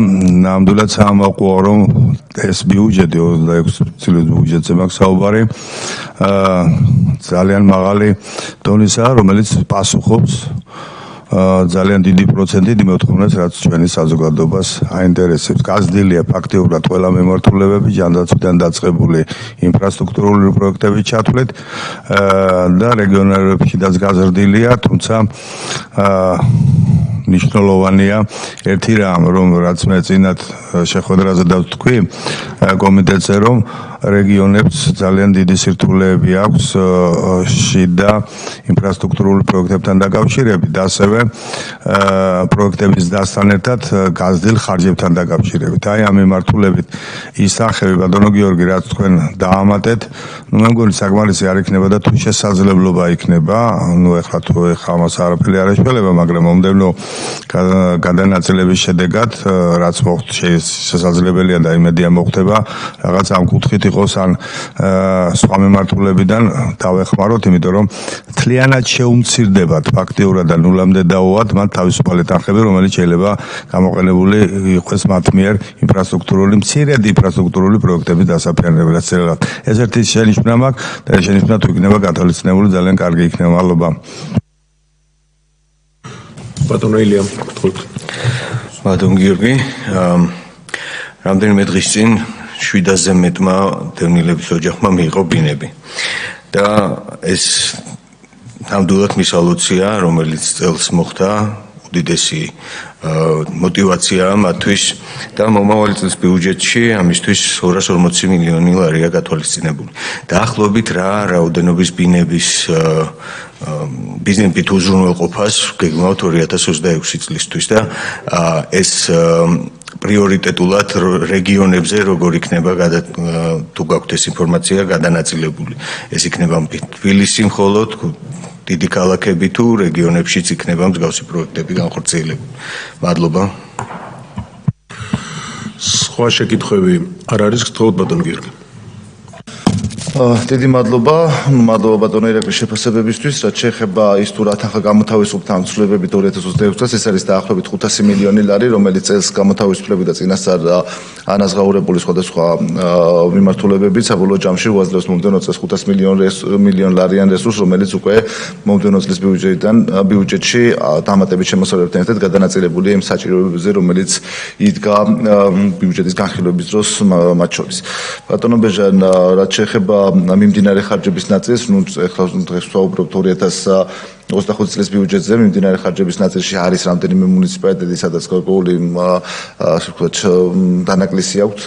ნამდვილად საამაყოა, რომ ეს ბიუჯეტი 26 წლის ბიუჯეტზე მაქვს საუბარი, ძალიან მაღალი დონისაა, რომელიც პასუხობს ძალიან დიდი პროცენტით მოთხოვნას, რაც ჩვენი საზოგადოებას აინტერესებს. გაზრდილია ფაქტიურად ყველა მიმართულებები, ჯანდაცვიდან დაწყებული ინფრასტრუქტურული პროექტები ჩათვლით და რეგიონებშიც გაზრდილია, თუმცა მნიშვნელოვანია ერთი რამ, რომ რაც მე წინათ შეხვედრაზე დავთქვი კომიტეტზე, რომ რეგიონებს ძალიან დიდი სირთულეები აქვს შიდა ინფრასტრუქტურული პროექტებთან დაკავშირებით და ასევე პროექტების დასთან ერთად გაზრდილ ხარჯებთან დაკავშირებით. აი ამ მიმართულებით ის სახები ბატონო გიორგი, რაც თქვენ დაამატეთ, მე მგონი საკმარისი არ იქნება და თუ შესაძლებლობა იქნება, ეხლა ამას არაფერი არ ეშველება, მაგრამ მომდევნო გადანაწილების შედეგად, რაც შესაძლებელია და იმედია მოხდება, რაღაც ამ კუთხით იყოს ან სხვა მიმართულებიდან დავეხმაროთ, იმიტომ რომ მთლიანად შეუმცირდებათ ფაქტიურად და ნულამდე დაუვათ მათ თავისუფალი თანხები, რომელიც შეიძლება გამოყენებული იყოს მათ მიერ ინფრასტრუქტურული მცირედი ინფრასტრუქტურული პროექტების დასაფინანსებლად. ეს ერთი შენიშვნა მაქვს და ეს შენიშვნა თუ იქნება გათვალისწინებული, ძალიან კარგი იქნება. მადლობა. ბატონო ილია, გთხოვთ. ბატონ გიორგი, რამდენიმე დღის წინ 700-ზე მეტმა დევნილების ოჯახმა მიიღო ბინები და ეს ნამდვილად მისალოცია, რომელიც წელს მოხდა, უდიდესი мотивация მათთვის და მომავალი წლის ბიუჯეტში ამისთვის 240 მილიონი ლარია გათვალისწინებული. დაახლოებით რა რაოდენობის ბინების ბიზნესით უზრუნველყოფას გეგმავთ 2026 წლისთვის და ეს პრიორიტეტულად რეგიონებზე როგორ იქნება თუ გაქვთ ეს ინფორმაცია გადანაწილებული. ეს იქნება თბილისი მხოლოდ დიდი ქალაქები თუ რეგიონებშიც იქნება მსგავსი პროექტები განხორციელებული. მადლობა. სხვა შეკითხვები არ არის, გთხოვთ ბატონ გიორგი. დიდი მადლობა ბატონო ირაკლის შეფასებებისთვის, რაც შეეხება ის თუ რა თანხა გამოთავისუფლდა ამ ცვლილებებით 2026 წელს, ეს არის დაახლოებით 500 მილიონი ლარი, რომელიც წელს გამოთავისუფლებული და წინასწარ ანაზღაურებული სხვადასხვა მიმართულებებით საბოლოო ჯამში უაძლევს მომდევნო წელს 500 მილიონ ლარიან რესურსს, რომელიც უკვე მომდევნო წლის ბიუჯეტში დამატებით შემოსავალებთან ერთად გადანაწილებულია იმ საჭიროებებზე, რომელიც იდგა ბიუჯეტის განხილვების დროს მათ შორის. ბატონო ბეჟან, რაც შეეხება მიმდინარე ხარჯების ნაწილს, ეხლა დღეს ვსაუბრობთ 25 წლის ბიუჯეტზე მიმდინარე ხარჯების ნაწილში არის რამდენიმე მუნიციპალიტეტი, სადაც გარკვეული ასე ვთქვათ დანაკლისი აქვთ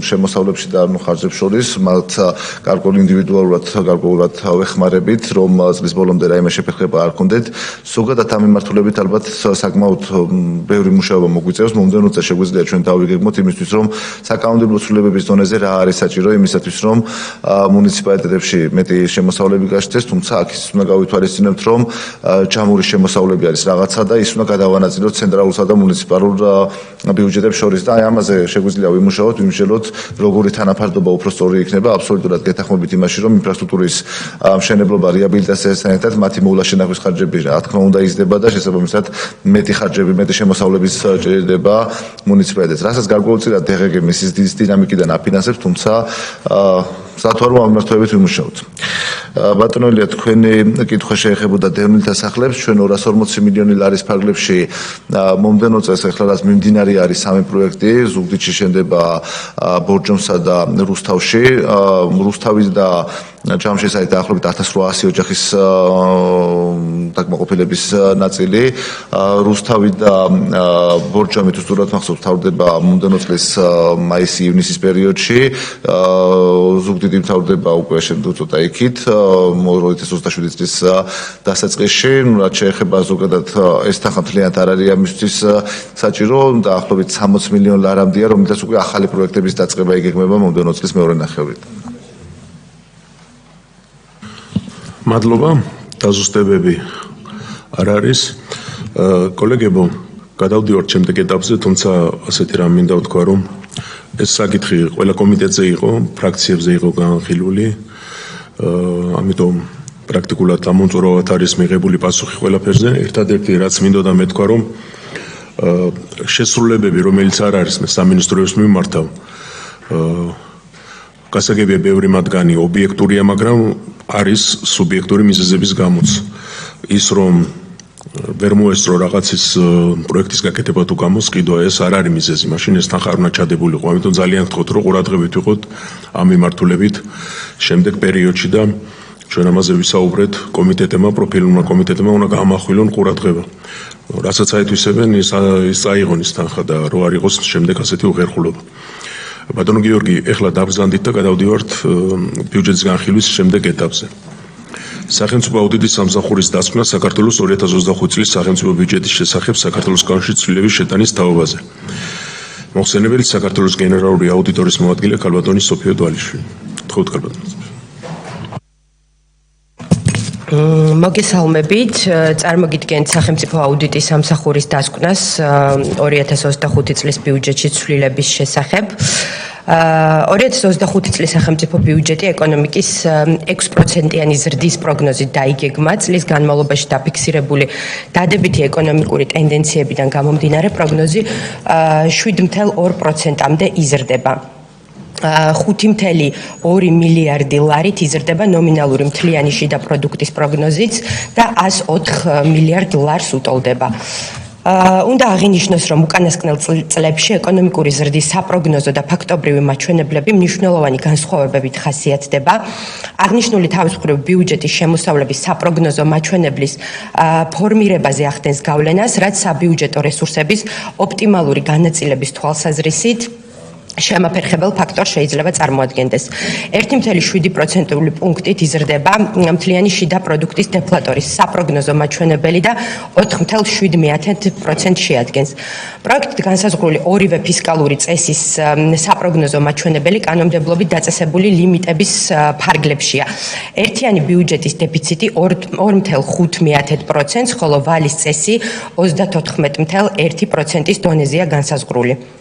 შემოსავლებში და ხარჯებს შორის, მათ გარკვეული ინდივიდუალურად ვეხმარებით, რომ წლის ბოლომდე რაიმე შეფერხება არ ქონდეთ. ზოგადად ამ მიმართულებით ალბათ საკმაოდ ბევრი მუშაობა მოგვიწევს. მომდევნო წელს შეგვიძლია ჩვენ დავიგეგმოთ იმისთვის, რომ საკანონმდებლო ცვლილებების დონეზე რა არის საჭირო იმისათვის, რომ მუნიციპალიტეტებში მეტი შემოსავლები გაშდეს, თუმცა აქ ის უნდა გავითვალისწინებთ, რომ ჯამური შემოსავლები არის რაღაცა და ის უნდა გადავანაწილოთ ცენტრალურსა და მუნიციპალურ ბიუჯეტებს შორის და ამაზე შეგვიძლია ვიმუშაოთ, ვიმსჯელოთ, როგორი თანაფარდობა უფრო სწორი იქნება, აბსოლუტურად გეთანხმებით იმაში, რომ ინფრასტრუქტურის მშენებლობა, რეაბილიტაციასთან ერთად მათი მოვლა-შენახვის ხარჯები რა თქმა უნდა იზრდება და შესაბამისად მეტი ხარჯები, მეტი შემოსავლების ჭირდება მუნიციპალიტეტს. რასაც გარკვეულწილად DGG მისის დინამიკიდან აფინანსებს, თუმცა სათვალო მიმართულებით ვიმუშაოთ. ბატონო ილია, თქვენი კითხვა შეეხებოდა დევნილ დასახლებს, ჩვენ 240 მილიონი ლარის ფარგლებში მომდევნო წელს ახლა რაც მიმდინარე არის სამი პროექტი, ზუგდიდში შენდება ბორჯომსა და რუსთავში, რუსთავის და ჯამშის აი დაახლოებით 1800 ოჯახის დაკმაყოფილების ნაწილი, რუსთავი და ბორჯომი თუ სწორად მახსოვს თავდება მომდევნო წლის მაისი-ივნისის პერიოდში, ზუგდიდი მთავრდება უკვე ცოტა იქით 2027 წლის დასაწყისში, რაც შეეხება ზოგადად ეს თანხა მთლიანად არ არის ამისთვის საჭირო, დაახლოებით 60 მილიონ ლარამდეა, რომელთაც უკვე ახალი პროექტების დაწყება იგეგმება მომდევნო წლის მეორე ნახევრით. მადლობა, დაზუსტებები არ არის. კოლეგებო, გადავდივართ შემდეგ ეტაპზე, თუმცა ასეთი რამ მინდა ვთქვა, რომ ეს საკითხი ყველა კომიტეტზე იყო, ფრაქციებზე იყო განხილული. ამიტომ პრაქტიკულად ამომწურავად არის მიღებული პასუხი ყველაფერზე. ერთადერთი რაც მინდოდა მეთქვა, რომ შესრულებები, რომელიც არ არის სამინისტროებს მიმართავ, გასაგებია ბევრი მათგანი ობიექტურია, მაგრამ არის სუბიექტური მიზეზების გამოც. ის რომ ვერ მოესწრო რაღაცის პროექტის გაკეთება თუ გამოსყიდვა, ეს არ არის მიზეზი, მაშინ ეს თანხა არ უნდა ჩადებულიყო. ამიტომ ძალიან გთხოვთ, რომ ყურადღებით ვიყოთ ამ მიმართულებით შემდეგ პერიოდში და ჩვენ ამაზე ვისაუბრეთ კომიტეტებმა, პროფილურმა კომიტეტებმა უნდა გაამახვილონ ყურადღება. რასაც აითვისებენ, ის წაიღონ ის თანხა და რო არ იყოს შემდეგ ასეთი უხერხულობა. ბატონო გიორგი, ეხლა დავგზავნდით და გადავდივართ ბიუჯეტის განხილვის შემდეგ ეტაპზე. სახელმწიფო აუდიტის სამსახურის დასკვნა საქართველოს 2025 წლის სახელმწიფო ბიუჯეტის შესახებ საქართველოს კავშირის ცვლილების შეტანის თაობაზე. მოხსენებელი საქართველოს გენერალური აუდიტორის მოადგილე ქალბატონი სოფიო დვალიშვილი. გთხოვთ ქალბატონო. მოგესალმებით, წარმოგიდგენთ სახელმწიფო აუდიტის სამსახურის დასკვნას 2025 წლის ბიუჯეტში ცვლილების შესახებ. 2025 წლის სახელმწიფო ბიუჯეტი ეკონომიკის 6%-იანი ზრდის პროგნოზით დაიგეგმა. წლის განმავლობაში დაფიქსირებული დადებითი ეკონომიკური ტენდენციებიდან გამომდინარე პროგნოზი 7.2%-მდე იზრდება. 5.2 მილიარდი ლარით იზრდება ნომინალური მთლიანი შიდა პროდუქტის პროგნოზიც და 104 მილიარდ ლარს უტოლდება. უნდა აღინიშნოს, რომ უკანასკნელ წლებში ეკონომიკური ზრდის საპროგნოზო და ფაქტობრივი მაჩვენებლები მნიშვნელოვანი განსხვავებებით ხასიათდება. აღნიშნული თავისუფლების ბიუჯეტის შემოსავლების საპროგნოზო მაჩვენებლის ფორმირებაზე ახდენს გავლენას, რაც საბიუჯეტო რესურსების ოპტიმალური განაწილების თვალსაზრისით შემაფერხებელ ფაქტორს შეიძლება წარმოადგენდეს. 1.7% პუნქტით იზრდება მთლიანი შიდა პროდუქტის დეფლატორის საპროგნოზო მაჩვენებელი და 4.7% შეადგენს. პროექტით განსაზღვრული ორივე ფისკალური წესის საპროგნოზო მაჩვენებელი კანონმდებლობით დაწესებული ლიმიტების ფარგლებშია. ერთიანი ბიუჯეტის დეფიციტი 2.5%-ს, ხოლო ვალის წესი 34.1%-ის დონეზეა განსაზღვრული.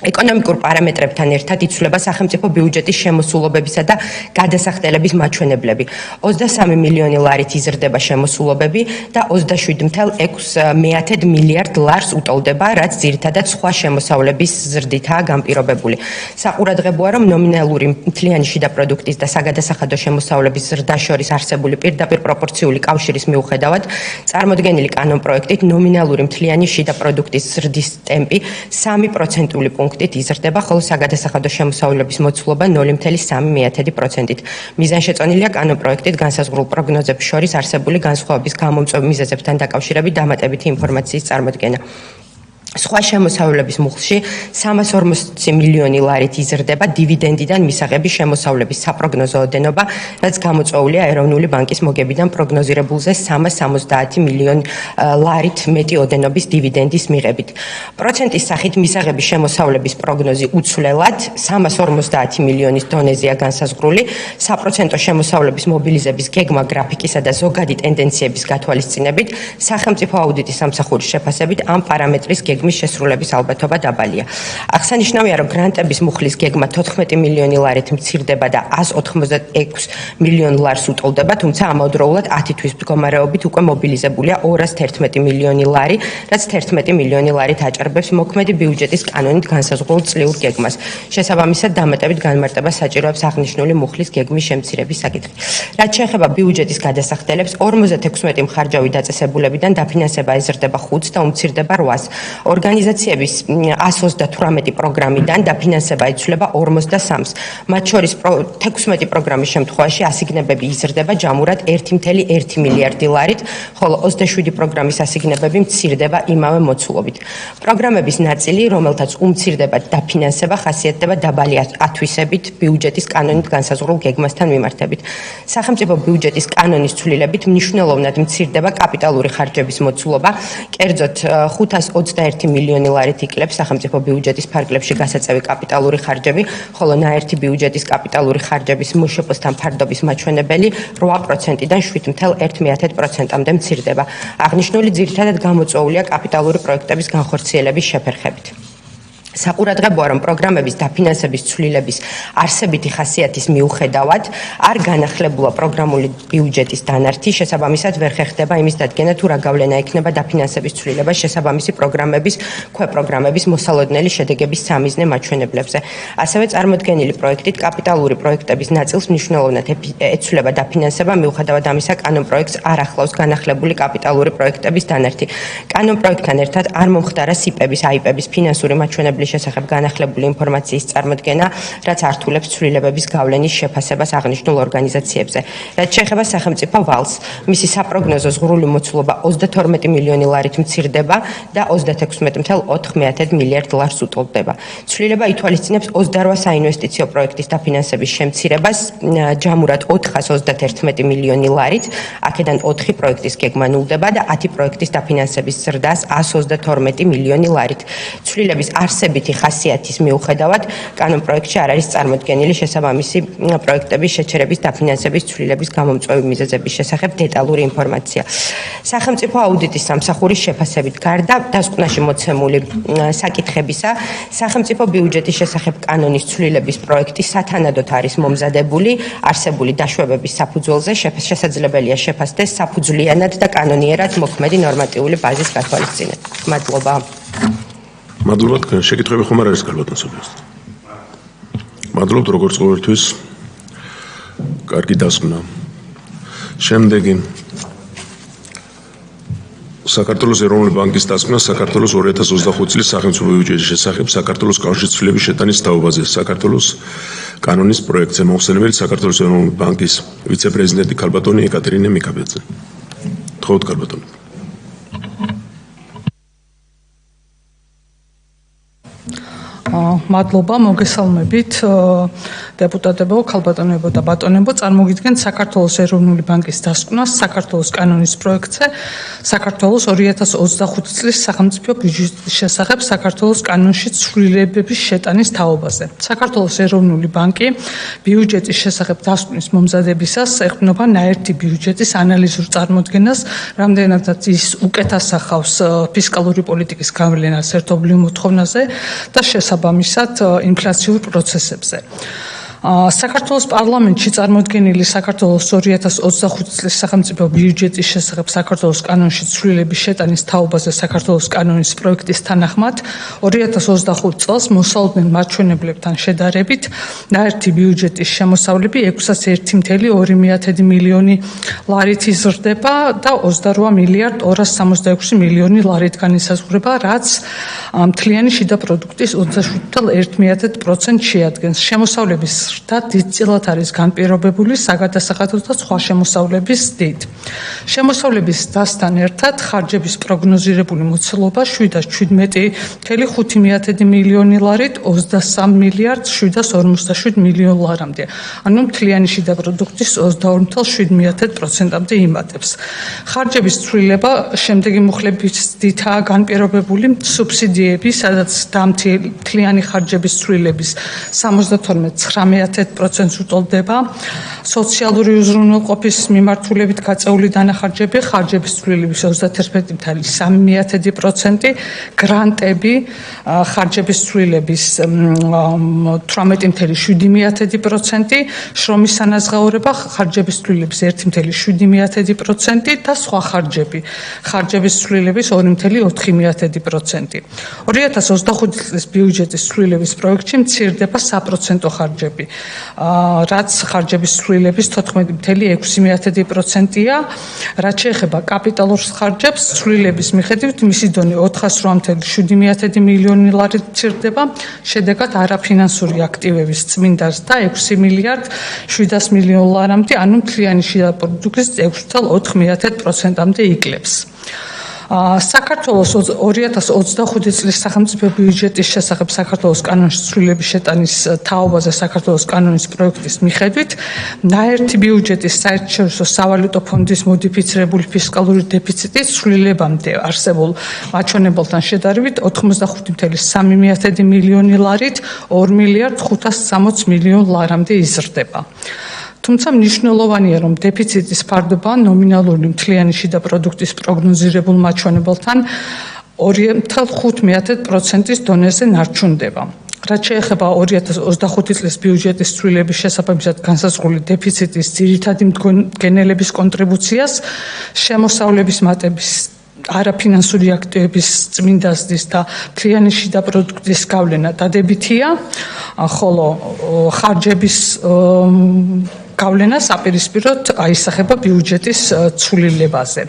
ეკონომიკურ პარამეტრებთან ერთად იცვლება სახელმწიფო ბიუჯეტის შემოსულობებისა და გადასახდელების მაჩვენებლები. 23 მილიონი ლარით იზრდება შემოსულობები და 27.6 მილიარდ ლარს უტოლდება, რაც ძირითადად სხვა შემოსავლების ზრდითაა განპირობებული. საყურადღებოა, რომ ნომინალური მთლიანი შიდა პროდუქტის და საგადასახადო შემოსავლების ზრდა შორის არსებული პირდაპირ პროპორციული კავშირის მიუხედავად, წარმოდგენილი კანონპროექტით ნომინალური მთლიანი შიდა პროდუქტის ზრდის ტემპი 3%-ული პუნქტით იზრდება, ხოლო საგადასახადო შემოსავლების მოცულობა 0.3%-ით. მიზანშეწონილია კანონპროექტით განსაზღვრულ პროგნოზებს შორის არსებული განსხვავების გამომწვევ მიზეზებთან დაკავშირებით დამატებითი ინფორმაციის წარმოდგენა. სხვა შემოსავლების მუხლში 340 მილიონი ლარით იზრდება დივიდენდიდან მისაღების შემოსავლების საპროგნოზო ოდენობა, რაც გამოწვეულია ეროვნული ბანკის მოგებიდან პროგნოზირებულზე 370 მილიონი ლარით მეტი ოდენობის დივიდენდის მიღებით. პროცენტის სახით მისაღების შემოსავლების პროგნოზი უცვლელად 350 მილიონის დონეზეა განსაზღვრული, საპროცენტო შემოსავლების მობილიზების გეგმა გრაფიკისა და ზოგადი ტენდენციების გათვალისწინებით, სახელმწიფო აუდიტის სამსახურის შეფასებით ამ პარამეტრის გეგმის შესრულების ალბათობა დაბალია. აღსანიშნავია, რომ გრანტების მუხლის გეგმა 14 მილიონი ლარით მცირდება და 186 მილიონ ლარს უტოლდება, თუმცა ამავდროულად 10 თვის მდგომარეობით უკვე მობილიზებულია 211 მილიონი ლარი, რაც 11 მილიონი ლარით აჭარბებს მოქმედი ბიუჯეტის კანონით განსაზღვრულ წლიურ გეგმას. შესაბამისად, დამატებით განმარტება საჭიროებს აღნიშნული მუხლის გეგმის შემცირების საკითხი. რაც შეეხება ბიუჯეტის გადასახდელებს, 56 მხარჯავი დაწესებულებიდან დაფინანსება ეზრდება 5-ს და უმცირდება 8-ს. ორგანიზაციების 138 პროგრამიდან დაფინანსება იცვლება 53-ს. მათ შორის 16 პროგრამის შემთხვევაში ასიგნებები იზრდება ჯამურად 1.1 მილიარდი ლარით, ხოლო 27 პროგრამის ასიგნებები მცირდება იმავე მოცულობით. პროგრამების ნაწილი, რომელთაც უმცირდება დაფინანსება, ხასიათდება დაბალი ათვისებით ბიუჯეტის კანონით განსაზღვრულ გეგმასთან მიმართებით. სახელმწიფო ბიუჯეტის კანონის ცვლილებით მნიშვნელოვნად მცირდება კაპიტალური ხარჯების მოცულობა, კერძოდ 521 მილიონი ლარით იკლებს სახელმწიფო ბიუჯეტის ფარგლებში გასაწევი კაპიტალური ხარჯები, ხოლო ნაერთი ბიუჯეტის კაპიტალური ხარჯების მშპ-თან ფარდობის მაჩვენებელი 8%-დან 7.1%-მდე მცირდება. აღნიშნული ძირითადად გამოწვეულია კაპიტალური პროექტების განხორციელების შეფერხებით. საყურადღებოა, რომ პროგრამების დაფინანსების ცვლილების არსებითი ხასიათის მიუხედავად არ განახლებულა პროგრამული ბიუჯეტის დანართი, შესაბამისად ვერ ხერხდება იმის დადგენა, თუ რა გავლენა ექნება დაფინანსების ცვლილებას შესაბამისი პროგრამების, ქვეპროგრამების მოსალოდნელი შედეგების სამიზნე მაჩვენებლებზე. ასევე წარმოდგენილი პროექტით კაპიტალური პროექტების ნაწილს მნიშვნელოვნად ეცვლება დაფინანსება, მიუხედავად ამისა, კანონპროექტს არ ახლავს განახლებული კაპიტალური პროექტების დანართი. კანონპროექტთან ერთად არ მომხდარა სიპების, აიპების ფინანსური მაჩვენებლების შესახებ განახლებული ინფორმაციის წარმოდგენა, რაც ართულებს ცვლილებების გავლენის შეფასებას აღნიშნულ ორგანიზაციებზე. რაც შეეხება სახელმწიფო ვალს, მისი საპროგნოზო ზღვრული მოცულობა 32 მილიონი ლარით მცირდება და 36.4 მილიარდ ლარს უტოლდება. ცვლილება ითვალისწინებს 28 საინვესტიციო პროექტის დაფინანსების შემცირებას ჯამურად 431 მილიონი ლარით, აქედან 4 პროექტის გეგმა ნულდება და 10 პროექტის დაფინანსების ზრდას 122 მილიონი ლარით. ცვლილების არსებითი ხასიათის მიუხედავად, კანონპროექტში არ არის წარმოდგენილი შესაბამისი პროექტების შეჩერების დაფინანსების ცვლილების გამომწვევი მიზეზების შესახებ დეტალური ინფორმაცია. სახელმწიფო აუდიტის სამსახურის შეფასებით გარდა დასკვნაში მოცემული საკითხებისა, სახელმწიფო ბიუჯეტის შესახებ კანონის ცვლილების პროექტი სათანადოდ არის მომზადებული არსებული დაშვებების საფუძველზე, შესაძლებელია შეფასდეს საფუძვლიანად და კანონიერად მოქმედი ნორმატიული ბაზის გათვალისწინებით. მადლობა. მადლობა, შეკითხვები ხომ არ არის კალბატონსოფიას? მადლობთ როგორც ყოველთვის. კარგი დასკვნა. შემდეგი საქართველოს ეროვნული ბანკის დასკვნა საქართველოს 2025 წლის სახელმწიფო ბიუჯეტის შესახებ საქართველოს კავშირის ცვლილების შეტანის თაობაზე. საქართველოს კანონის პროექტზე მოხსენებელი საქართველოს ეროვნული ბანკის ვიცე-პრეზიდენტი კალბატონი ეკატერინე მიკაბეძე. თხოვთ კალბატონი. მადლობა, მოგესალმებით დეპუტატებო, ქალბატონებო და ბატონებო, წარმოგიდგენთ საქართველოს ეროვნული ბანკის დასკვნას საქართველოს კანონის პროექტზე საქართველოს 2025 წლის სახელმწიფო ბიუჯეტის შესახებ საქართველოს კანონში ცვლილებების შეტანის თაობაზე. საქართველოს ეროვნული ბანკი ბიუჯეტის შესახებ დასკვნის მომზადებისას ეყრდნობა ნაერთი ბიუჯეტის ანალიზურ წარმოდგენას, რამდენადაც ის უკეთ ასახავს ფისკალური პოლიტიკის გავლენას ერთობლივ მოთხოვნაზე და შესაბამისად ინფლაციურ პროცესებზე. საქართველოს პარლამენტში წარმოდგენილი საქართველოს 2025 წლის სახელმწიფო ბიუჯეტის შესახებ საქართველოს კანონში ცვლილების შეტანის თაობაზე საქართველოს კანონის პროექტის თანახმად 2025 წელს მოსალოდნელ მაჩვენებლებთან შედარებით ნაერთი ბიუჯეტის შემოსავლები 601.2 მილიონი ლარით იზრდება და 28 მილიარდ 266 მილიონი ლარით განისაზღვრება, რაც მთლიანი შიდა პროდუქტის 27.1% შეადგენს. შემოსავლების ზრდა დიდწილად არის განპირობებული საგადასახადო და სხვა შემოსავლების დიდ. შემოსავლების ზრდასთან ერთად ხარჯების პროგნოზირებული მოცულობა 717.5 მილიონი ლარით 23 მილიარდ 757 მილიონ ლარამდე. ანუ მთლიანი შიდა პროდუქტის 22.7%-მდე იმატებს. ხარჯების ცვლილება შემდეგი მუხლებითაა განპირობებული: სუბსიდიები, სადაც მთლიანი ხარჯების ცვლილების 72.9%-ს უტოლდება, სოციალური უზრუნველყოფის მიმართულებით გაწეული დანახარჯები, ხარჯების ცვლილების 31.3%, გრანტები, ხარჯების ცვლილების 18.7%, შრომის სანაზღაურება, ხარჯების ცვლილების 1.7% და სხვა ხარჯები, ხარჯების ცვლილების 2.4%. 2025 წლის ბიუჯეტის ცვლილების პროექტში მცირდება საპროცენტო ხარჯები, რაც ხარჯების ცვლილების 14.6%-ია, რაც შეეხება კაპიტალურ ხარჯებს, ცვლილების მიხედვით მისი დონე 408.7 მილიონი ლარით მცირდება, შედეგად არაფინანსური აქტივების წმინდა ზრდა 6 მილიარდ 700 მილიონ ლარამდე, ანუ მთლიანი შიდა პროდუქტის 6.4%-მდე იკლებს. საქართველოს 2025 წლის სახელმწიფო ბიუჯეტის შესახებ საქართველოს კანონში ცვლილების შეტანის თაობაზე საქართველოს კანონის პროექტის მიხედვით ნაერთი ბიუჯეტის საერთაშორისო სავალუტო ფონდის მოდიფიცირებული ფისკალური დეფიციტის ცვლილებამდე არსებულ მაჩვენებელთან შედარებით 85.3 მილიონი ლარით 2 მილიარდ 560 მილიონ ლარამდე იზრდება. თუმცა მნიშვნელოვანია, რომ დეფიციტის ფარდობა ნომინალური მთლიანი შიდა პროდუქტის პროგნოზირებულ მაჩვენებელთან 2.5%-ის დონეზე ნარჩუნდება. რაც შეეხება 2025 წლის ბიუჯეტის ცვლილების შესაბამისად განსაზღვრული დეფიციტის ძირითადი მდგენელების კონტრიბუციას, შემოსავლების მატების არაფინანსური აქტივების წმინდა ზრდის და მთლიანი შიდა პროდუქტის გავლენა დადებითია, ხოლო ხარჯების გავლენა საპირისპიროდ აისახება ბიუჯეტის ცვლილებაზე.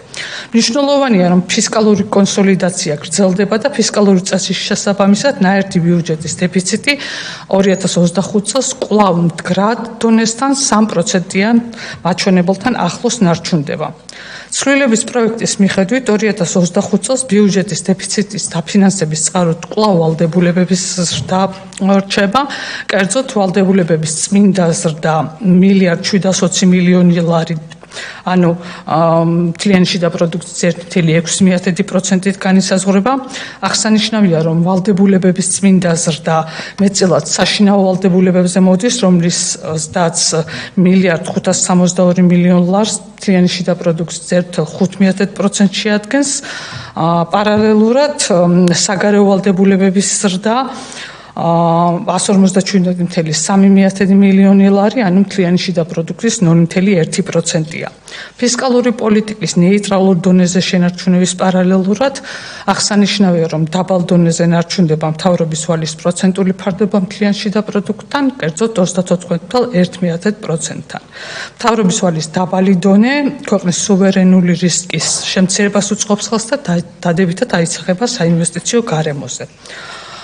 მნიშვნელოვანია, რომ ფისკალური კონსოლიდაცია გრძელდება და ფისკალური წესის შესაბამისად ნაერთი ბიუჯეტის დეფიციტი 2025 წელს კვლავ მდგრად დონესთან 3%-იან მაჩვენებელთან ახლოს ნარჩუნდება. ცვლილების პროექტის მიხედვით 2025 წელს ბიუჯეტის დეფიციტის დაფინანსების წყაროდ კვლავ ვალდებულებების ზრდა რჩება, კერძოდ ვალდებულებების წმინდა ზრდა 1.720 მილიონი ლარი, ანუ მთლიანი შიდა პროდუქტის 1.6%-ით განისაზღვრება. აღსანიშნავია, რომ ვალდებულებების წმინდა ზრდა მეტწილად საშინაო ვალდებულებებზე მოდის, რომლის ზრდაც 1.562 მილიონ ლარს მთლიანი შიდა პროდუქტის 1.5% შეადგენს. პარალელურად საგარეო ვალდებულებების ზრდა 157.3 მილიონი ლარი, ანუ მთლიანი შიდა პროდუქტის 0.1%-ია. ფისკალური პოლიტიკის ნეიტრალურ დონეზე შენარჩუნების პარალელურად აღსანიშნავია, რომ დაბალ დონეზე ნარჩუნდება მთავრობის ვალის პროცენტული ფარდობა მთლიან შიდა პროდუქტთან, კერძოდ 34.1%-თან. მთავრობის ვალის დაბალი დონე ქვეყნის სუვერენული რისკის შემცირებას უწყობს ხელს და დადებითად აისახება საინვესტიციო გარემოზე.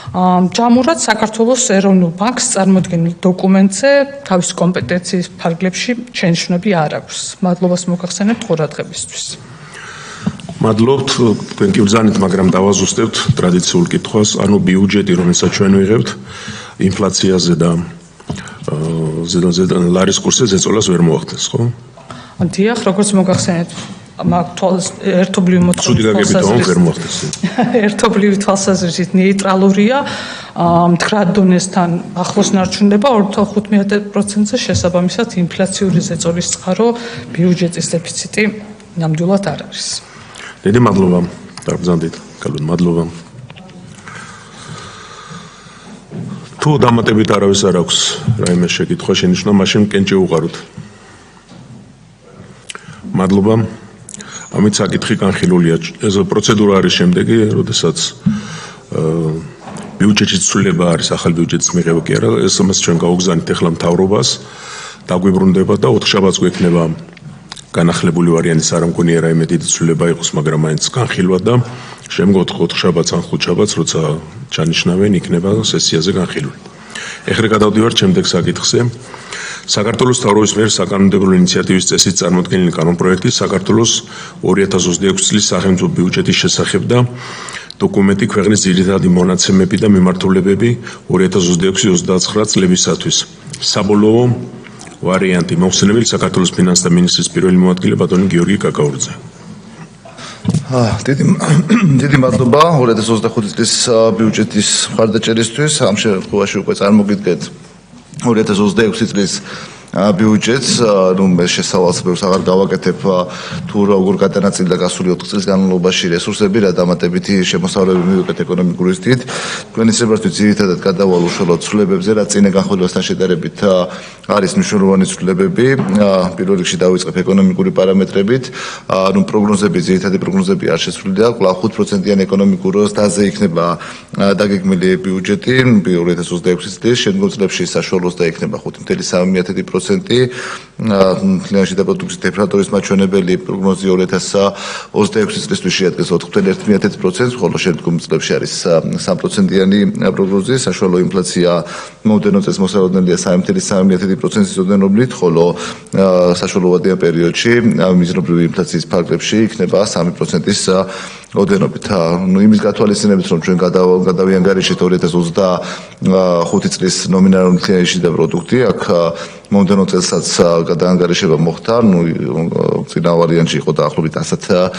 ჯამურად საქართველოს ეროვნულ ბანკს წარმოდგენილ დოკუმენტზე თავის კომპეტენციის ფარგლებში შენიშვნები არ აქვს. მადლობას მოგახსენებთ ყურადღებისთვის. მადლობთ, თქვენ კი ბრძანით, მაგრამ დავაზუსტებთ ტრადიციულ კითხვას, ანუ ბიუჯეტი, რომელსაც ჩვენ ვიღებთ, ინფლაციაზე და ლარის კურსზე ზეწოლას ვერ მოახდენს, ხო? დიახ, როგორც მოგახსენებთ, ერთობლივი თვალსაზრისით ნეიტრალურია, მდგრად დონესთან ახლოს ნარჩუნდება 2.5%-ზე, შესაბამისად ინფლაციური ზეწოლის წყარო ბიუჯეტის დეფიციტი ნამდვილად არ არის. დიდი მადლობა, დაბრძანდით. მადლობა. თუ დამატებით არავის არ აქვს რაიმე შეკითხვა, შენიშნა, მაშინ კენჭი უყაროთ. მადლობა. ამით საკითხი განხილულია. ეს პროცედურა არის შემდეგი, როდესაც ბიუჯეტის ცვლილება არის, ახალ ბიუჯეტის მიღება კი არა, ეს მას ჩვენ გავუგზავნით ახლა მთავრობას, დაგვიბრუნდება და 4 შაბათს გვექნება განახლებული ვარიანტის, არ მგონია რაიმე დიდი ცვლილება იყოს, მაგრამ მაინც განხილვა და შემდგომ 4 შაბათს ან 5 შაბათს, როცა ჩანიშნავენ, იქნება სესიაზე განხილული. ეხლა გადავდივართ შემდეგ საკითხზე. საქართველოს მთავრობის მიერ საკანონმდებლო ინიციატივის წესით წარმოქმნილი კანონპროექტი საქართველოს 2026 წლის სახელმწიფო ბიუჯეტის შესახებ და დოკუმენტი ქვეყნის ძირითადი მონაცემები და მიმართულებები 2026-29 წლებისათვის. საბოლოო ვარიანტი მოხსენებილი საქართველოს ფინანსთა მინისტრის პირველი მოადგილე ბატონი გიორგი კაკაურიძე. დიდი მადლობა 2025 წლის ბიუჯეტის მხარდაჭერისთვის. ამ შემთხვევაში უკვე წარმოგიდგენთ 2026 წლის ბიუჯეტს, მე შესავალს ბევრს აღარ გავაკეთებ თუ როგორ გადანაწილდა გასული 4 წლის განმავლობაში რესურსები, რა დამატებითი შემოსავლები მივიღეთ ეკონომიკური ზრდით. თქვენი სიბრტყით ძირითადად გადავალ უშუალოდ ცვლილებებზე, რაც წინა განხილვასთან შედარებით არის მნიშვნელოვანი ცვლილებები. პირველ რიგში დავიწყებ ეკონომიკური პარამეტრებით. პროგნოზები, ძირითადი პროგნოზები არ შესრულდა, კვლავ 5%-იანი ეკონომიკურ ზრდაზე იქნება დაგეგმილი ბიუჯეტი 2026 წლის, შემდგომ წლებში საშუალოს და იქნება 5.3%. კლიანში და პროდუქციის დეფლატორის მაჩვენებელი პროგნოზი 2026 წლისთვის შეადგენს 4.1%, ხოლო შემდგომ წლებში არის 3%-იანი პროგნოზი. საშუალო ინფლაცია მომდევნო წელს მოსალოდნელია 3.3%-ის ოდენობით, ხოლო საშუალოვადიან პერიოდში მიზნობრივი ინფლაციის ფარგლებში იქნება 3%-ის ოდენობით. იმის გათვალისწინებით, რომ ჩვენ გადავიანგარიშეთ 2025 წლის ნომინალური კლინაში და პროდუქტი, აქ მომდევნო წელსაც გადაანგარიშება მოხდა, წინა ვარიანტში იყო დაახლოებით 100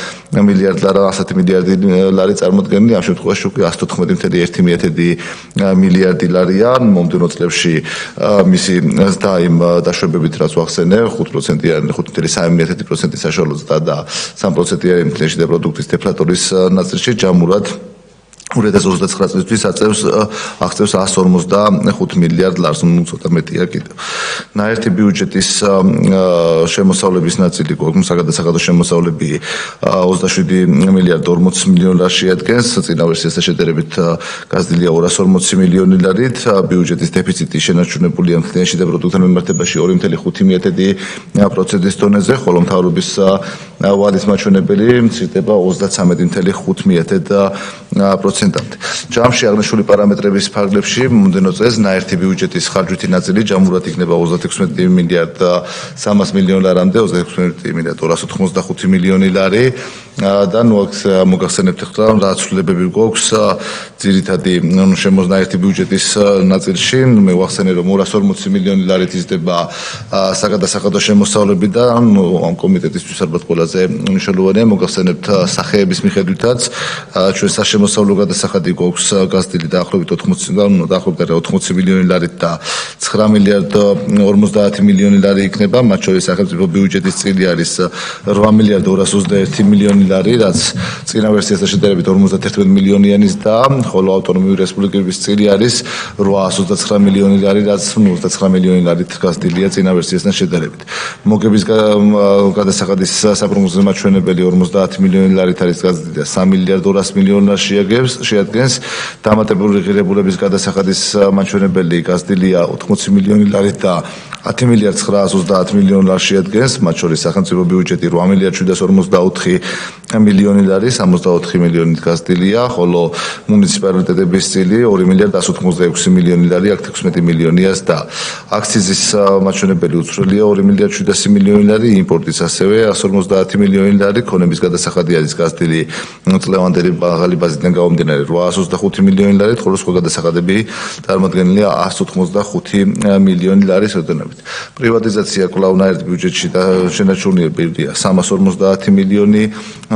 მილიარდი ლარი წარმოდგენილი, ამ შემთხვევაში უკვე 114.1 მილიარდი ლარია. მომდევნო წლებში მისი ზრდა იმ დაშვებებით, რაც ვახსენე, 5%-იანი 5.3% საშუალო ზრდა და 3%-იანი კლინაში და პროდუქტის დეფლატორის ნაწილში ჯამურად 2029 წლისთვის აღწევს 145 მილიარდ ლარს, ცოტა მეტია კიდევ. ნაერთი ბიუჯეტის შემოსავლების ნაწილი გვაქვს, საგადასახადო შემოსავლები 27 მილიარდ 40 მილიონი ლარს შეადგენს, წინა ვერსიასთან შედარებით გაზრდილია 240 მილიონი ლარით. ბიუჯეტის დეფიციტი შენარჩუნებულია კლინაში და პროდუქტთან მიმართებაში 2.5%-ის დონეზე, ხოლო მთავრობის ვალის მაჩვენებელი მცირდება 33.5%-ამდე. ჯამში აღნიშნული პარამეტრების ფარგლებში მომდევნო წელს ნაერთი ბიუჯეტის ხარჯვითი ნაწილი ჯამურად იქნება 36 მილიარდ 300 მილიონი ლარამდე, 36 მილიარდ 285 მილიონი ლარი და მოგახსენებთ ახლა რა ცვლილებები გვაქვს ძირითადი შემოსნაერთი ბიუჯეტის ნაწილში. მე ვახსენე რომ 240 მილიონი ლარით იზრდება საგადასახადო შემოსავლები და ამ კომიტეტისთვის ალბათ ყველაზე მნიშვნელოვანია მოგახსენებთ სახეების მიხედვითაც ჩვენ საშემოსავლო გადასახადი გვაქვს გაზრდილი დაახლოებით 80 მილიონი ლარით და 9 მილიარდ 50 მილიონი ლარი იქნება, მათ შორის სახელმწიფო ბიუჯეტის წილი არის 8 მილიარდ 221 მილიონი ლარი, რაც წინა ვერსიასთან შედარებით 51 მილიონიანის და ხოლო ავტონომიური რესპუბლიკების წილი არის 829 მილიონი ლარი, რაც 29 მილიონი ლარით გაზრდილია წინა ვერსიასთან შედარებით. მოგების გადასახადის საპროგნოზო მაჩვენებელი 50 მილიონი ლარით არის გაზრდილი და 3 მილიარდ 200 მილიონი ლარს შეადგენს. დამატებული ღირებულების გადასახადის მაჩვენებელი გაზრდილია 80 მილიონი ლარით და 10 მილიარდ 930 მილიონი ლარს შეადგენს, მათ შორის სახელმწიფო ბიუჯეტი 8 მილიარდ 754 მილიონი ლარი, 64 მილიონით გაზრდილია, ხოლო მუნიციპალიტეტების წილი 2 მილიარდ 186 მილიონი ლარი, აქ 16 მილიონია ზრდა. აქციზის მაჩვენებელი უცვლელია 2 მილიარდ 700 მილიონი ლარი, იმპორტის ასევე 150 მილიონი ლარი, ქონების გადასახადი არის გაზრდილი წლევანდელი მაღალი ბაზიდან გამომდინარე 825 მილიონი ლარით, ხოლო სხვა გადასახადები წარმოდგენილია 185 მილიონი ლარის ოდენობით. პრივატიზაცია კვლავ ნაერთ ბიუჯეტში და შენარჩუნებია 350 მილიონი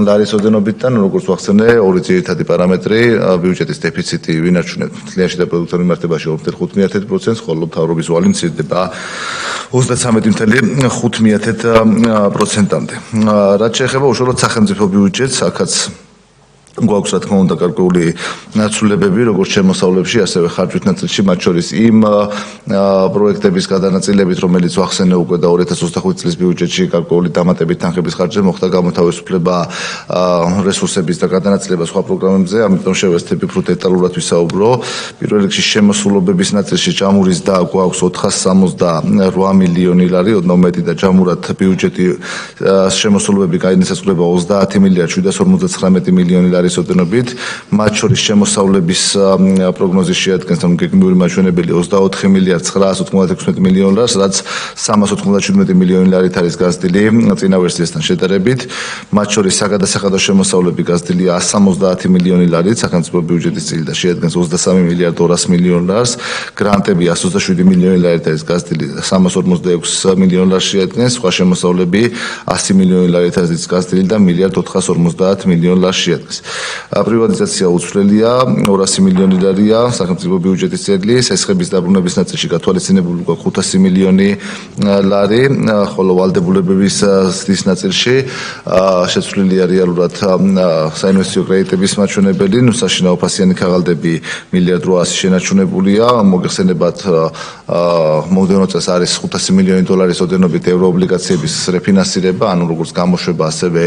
ლარის ოდენობით და როგორც ვახსენე, ორი ძირითადი პარამეტრი, ბიუჯეტის დეფიციტი ვინარჩუნებთ კლინაში და პროდუქტთან მიმართებაში 2.5%, ხოლო მთავრობის ვალი მცირდება 33.5%-ამდე. რაც შეეხება უშუალოდ სახელმწიფო ბიუჯეტს, აქაც გვაქვს რა თქმა უნდა გარკვეული ნაცვლებები როგორც შემოსავლებში ასევე ხარჯვით ნაწილში მათ შორის იმ პროექტების გადანაწილებით რომელიც ვახსენე უკვე და 2025 წლის ბიუჯეტში გარკვეული დამატებით თანხების ხარჯზე მოხდა გამოთავისუფლება რესურსების და გადანაწილება სხვა პროგრამებზე ამიტომ შევეცდები უფრო დეტალურად ვისაუბრო პირველ რიგში შემოსულობების ნაწილში ჯამურის და გვაქვს 468 მილიონი ლარი ოდნავ მეტი და ჯამურად ბიუჯეტი შემოსულობები გაინაცვლება 30 მილიარდ 759 მილიონი ლარის ოდენობით მათ შორის შემოსავლების პროგნოზი შეადგენს რომ გეგმიური მაჩვენებელი 24 მილიარდ 996 მილიონი ლარს რაც 397 მილიონი ლარით არის გაზრდილი წინა ვერსიასთან შედარებით მათ შორის საგადასახადო შემოსავლები გაზრდილია 170 მილიონი ლარით სახელმწიფო ბიუჯეტის წილი და შეადგენს 23 მილიარდ 200 მილიონ ლარს გრანტები 127 მილიონი ლარით არის გაზრდილი 346 მილიონ ლარს შეადგენს სხვა შემოსავლები 100 მილიონი ლარით არის გაზრდილი და მილიარდ 450 მილიონ ლარს შეადგენს პრივატიზაცია უცვლელია 200 მილიონი ლარია სახელმწიფო ბიუჯეტის წერილი სესხების დაბრუნების ნაწილში გათვალისწინებული გვაქვს 500 მილიონი ლარი ხოლო ვალდებულებების ზრდის ნაწილში შეცვლილია რეალურად საინვესტიციო კრედიტების მაჩვენებელი საშინაო ფასიანი ქაღალდები მილიარდ 800 შენარჩუნებულია მოგეხსენებათ მომდევნო წელს არის 500 მილიონი დოლარის ოდენობით ევროობლიგაციების რეფინანსირება ანუ როგორც გამოშვება ასევე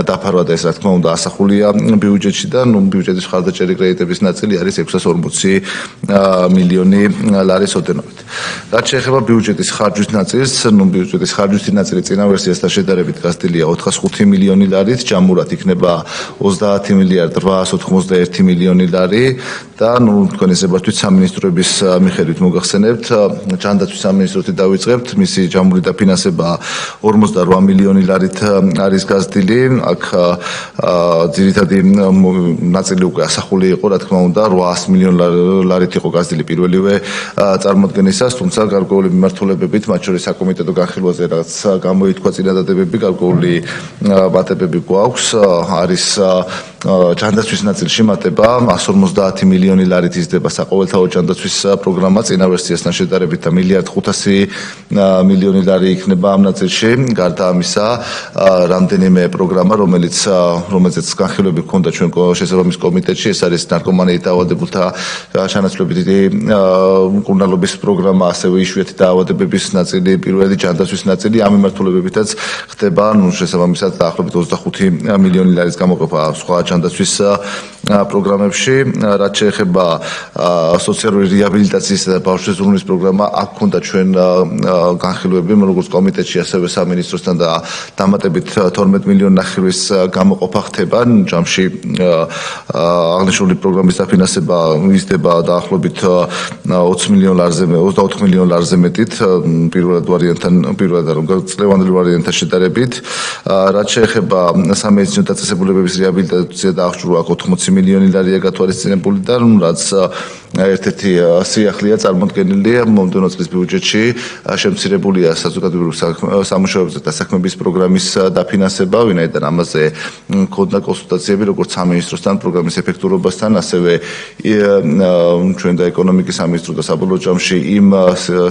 დაფარვა და ეს რა თქმა უნდა ასახულია ბიუჯეტში და ბიუჯეტის მხარდაჭერი კრედიტების ნაწილი არის 640 მილიონი ლარის ოდენობით. რაც შეეხება ბიუჯეტის ხარჯვის ნაწილს, ბიუჯეტის ხარჯვის ნაწილი წინა ვერსიასთან შედარებით გაზრდილია 405 მილიონი ლარით, ჯამურად იქნება 30 მილიარდ 891 მილიონი ლარი და თქვენი ზებართვის სამინისტროების მიხედვით მოგახსენებთ, ჯანდაცვის სამინისტროთი დავიწყებთ, მისი ჯამური დაფინანსება 48 მილიონი ლარით არის გაზრდილი, აქ ძირითადი ნაწილი უკვე ასახული იყო, რა თქმა უნდა, 800 მილიონ ლარით იყო გაზრდილი პირველივე წარმოდგენისას, თუმცა გარკვეული მიმართულებებით, მათ შორის საკომიტეტო განხილვაზე რაც გამოითქვა წინადადებები, გარკვეული მატებები გვაქვს, არის ჯანდაცვის ნაწილში მატება 150 მილიონი ლარით იზრდება საყოველთაო ჯანდაცვის პროგრამა წინა ვერსიასთან შედარებით და მილიარდ 500 მილიონი ლარი იქნება ამ ნაწილში, გარდა ამისა, რამდენიმე პროგრამა, რომელზეც განხილვები ჰქონდა ჩვენ შესაბამის კომიტეტში, ეს არის ნარკომანიით დაავადებულთა ჩანაცვლებით მკურნალობის პროგრამა, ასევე იშვიათი დაავადებების ნაწილი, პირველი ჯანდაცვის ნაწილი, ამ მიმართულებებითაც ხდება, შესაბამისად დაახლოებით 25 მილიონი ლარის გამოყოფა სხვა ჯანდაცვის პროგრამებში, რაც შეეხება სოციალური რეაბილიტაციის და ბავშვთა ზრუნვის პროგრამა, აქ ჰქონდა ჩვენ განხილვები, როგორც კომიტეტში, ასევე სამინისტროსთან და დამატებით 12 მილიონი ნახევრის გამოყოფა ხდება, ჯამში აღნიშნული პროგრამის დაფინანსება იზრდება დაახლოებით 20 მილიონ ლარზე, 24 მილიონ ლარზე მეტით, პირველად წლევანდელ ვარიანტთან შედარებით, რაც შეეხება სამედიცინო დაწესებულებების რეაბილიტაცია და აღჭურვა 80 მილიონი ლარია გათვალისწინებული და რაც ერთ-ერთი სიახლეა წარმოდგენილი მომდევნო წლის ბიუჯეტში შემცირებულია საზოგადოებრივ სამუშაოებზე და საქმების პროგრამის დაფინანსება, ვინაიდან ამაზე მქონდა კონსულტაციები როგორც სამინისტროსთან, პროგრამის ეფექტურობასთან, ასევე ჩვენ და ეკონომიკის სამინისტრო და საბოლოო ჯამში იმ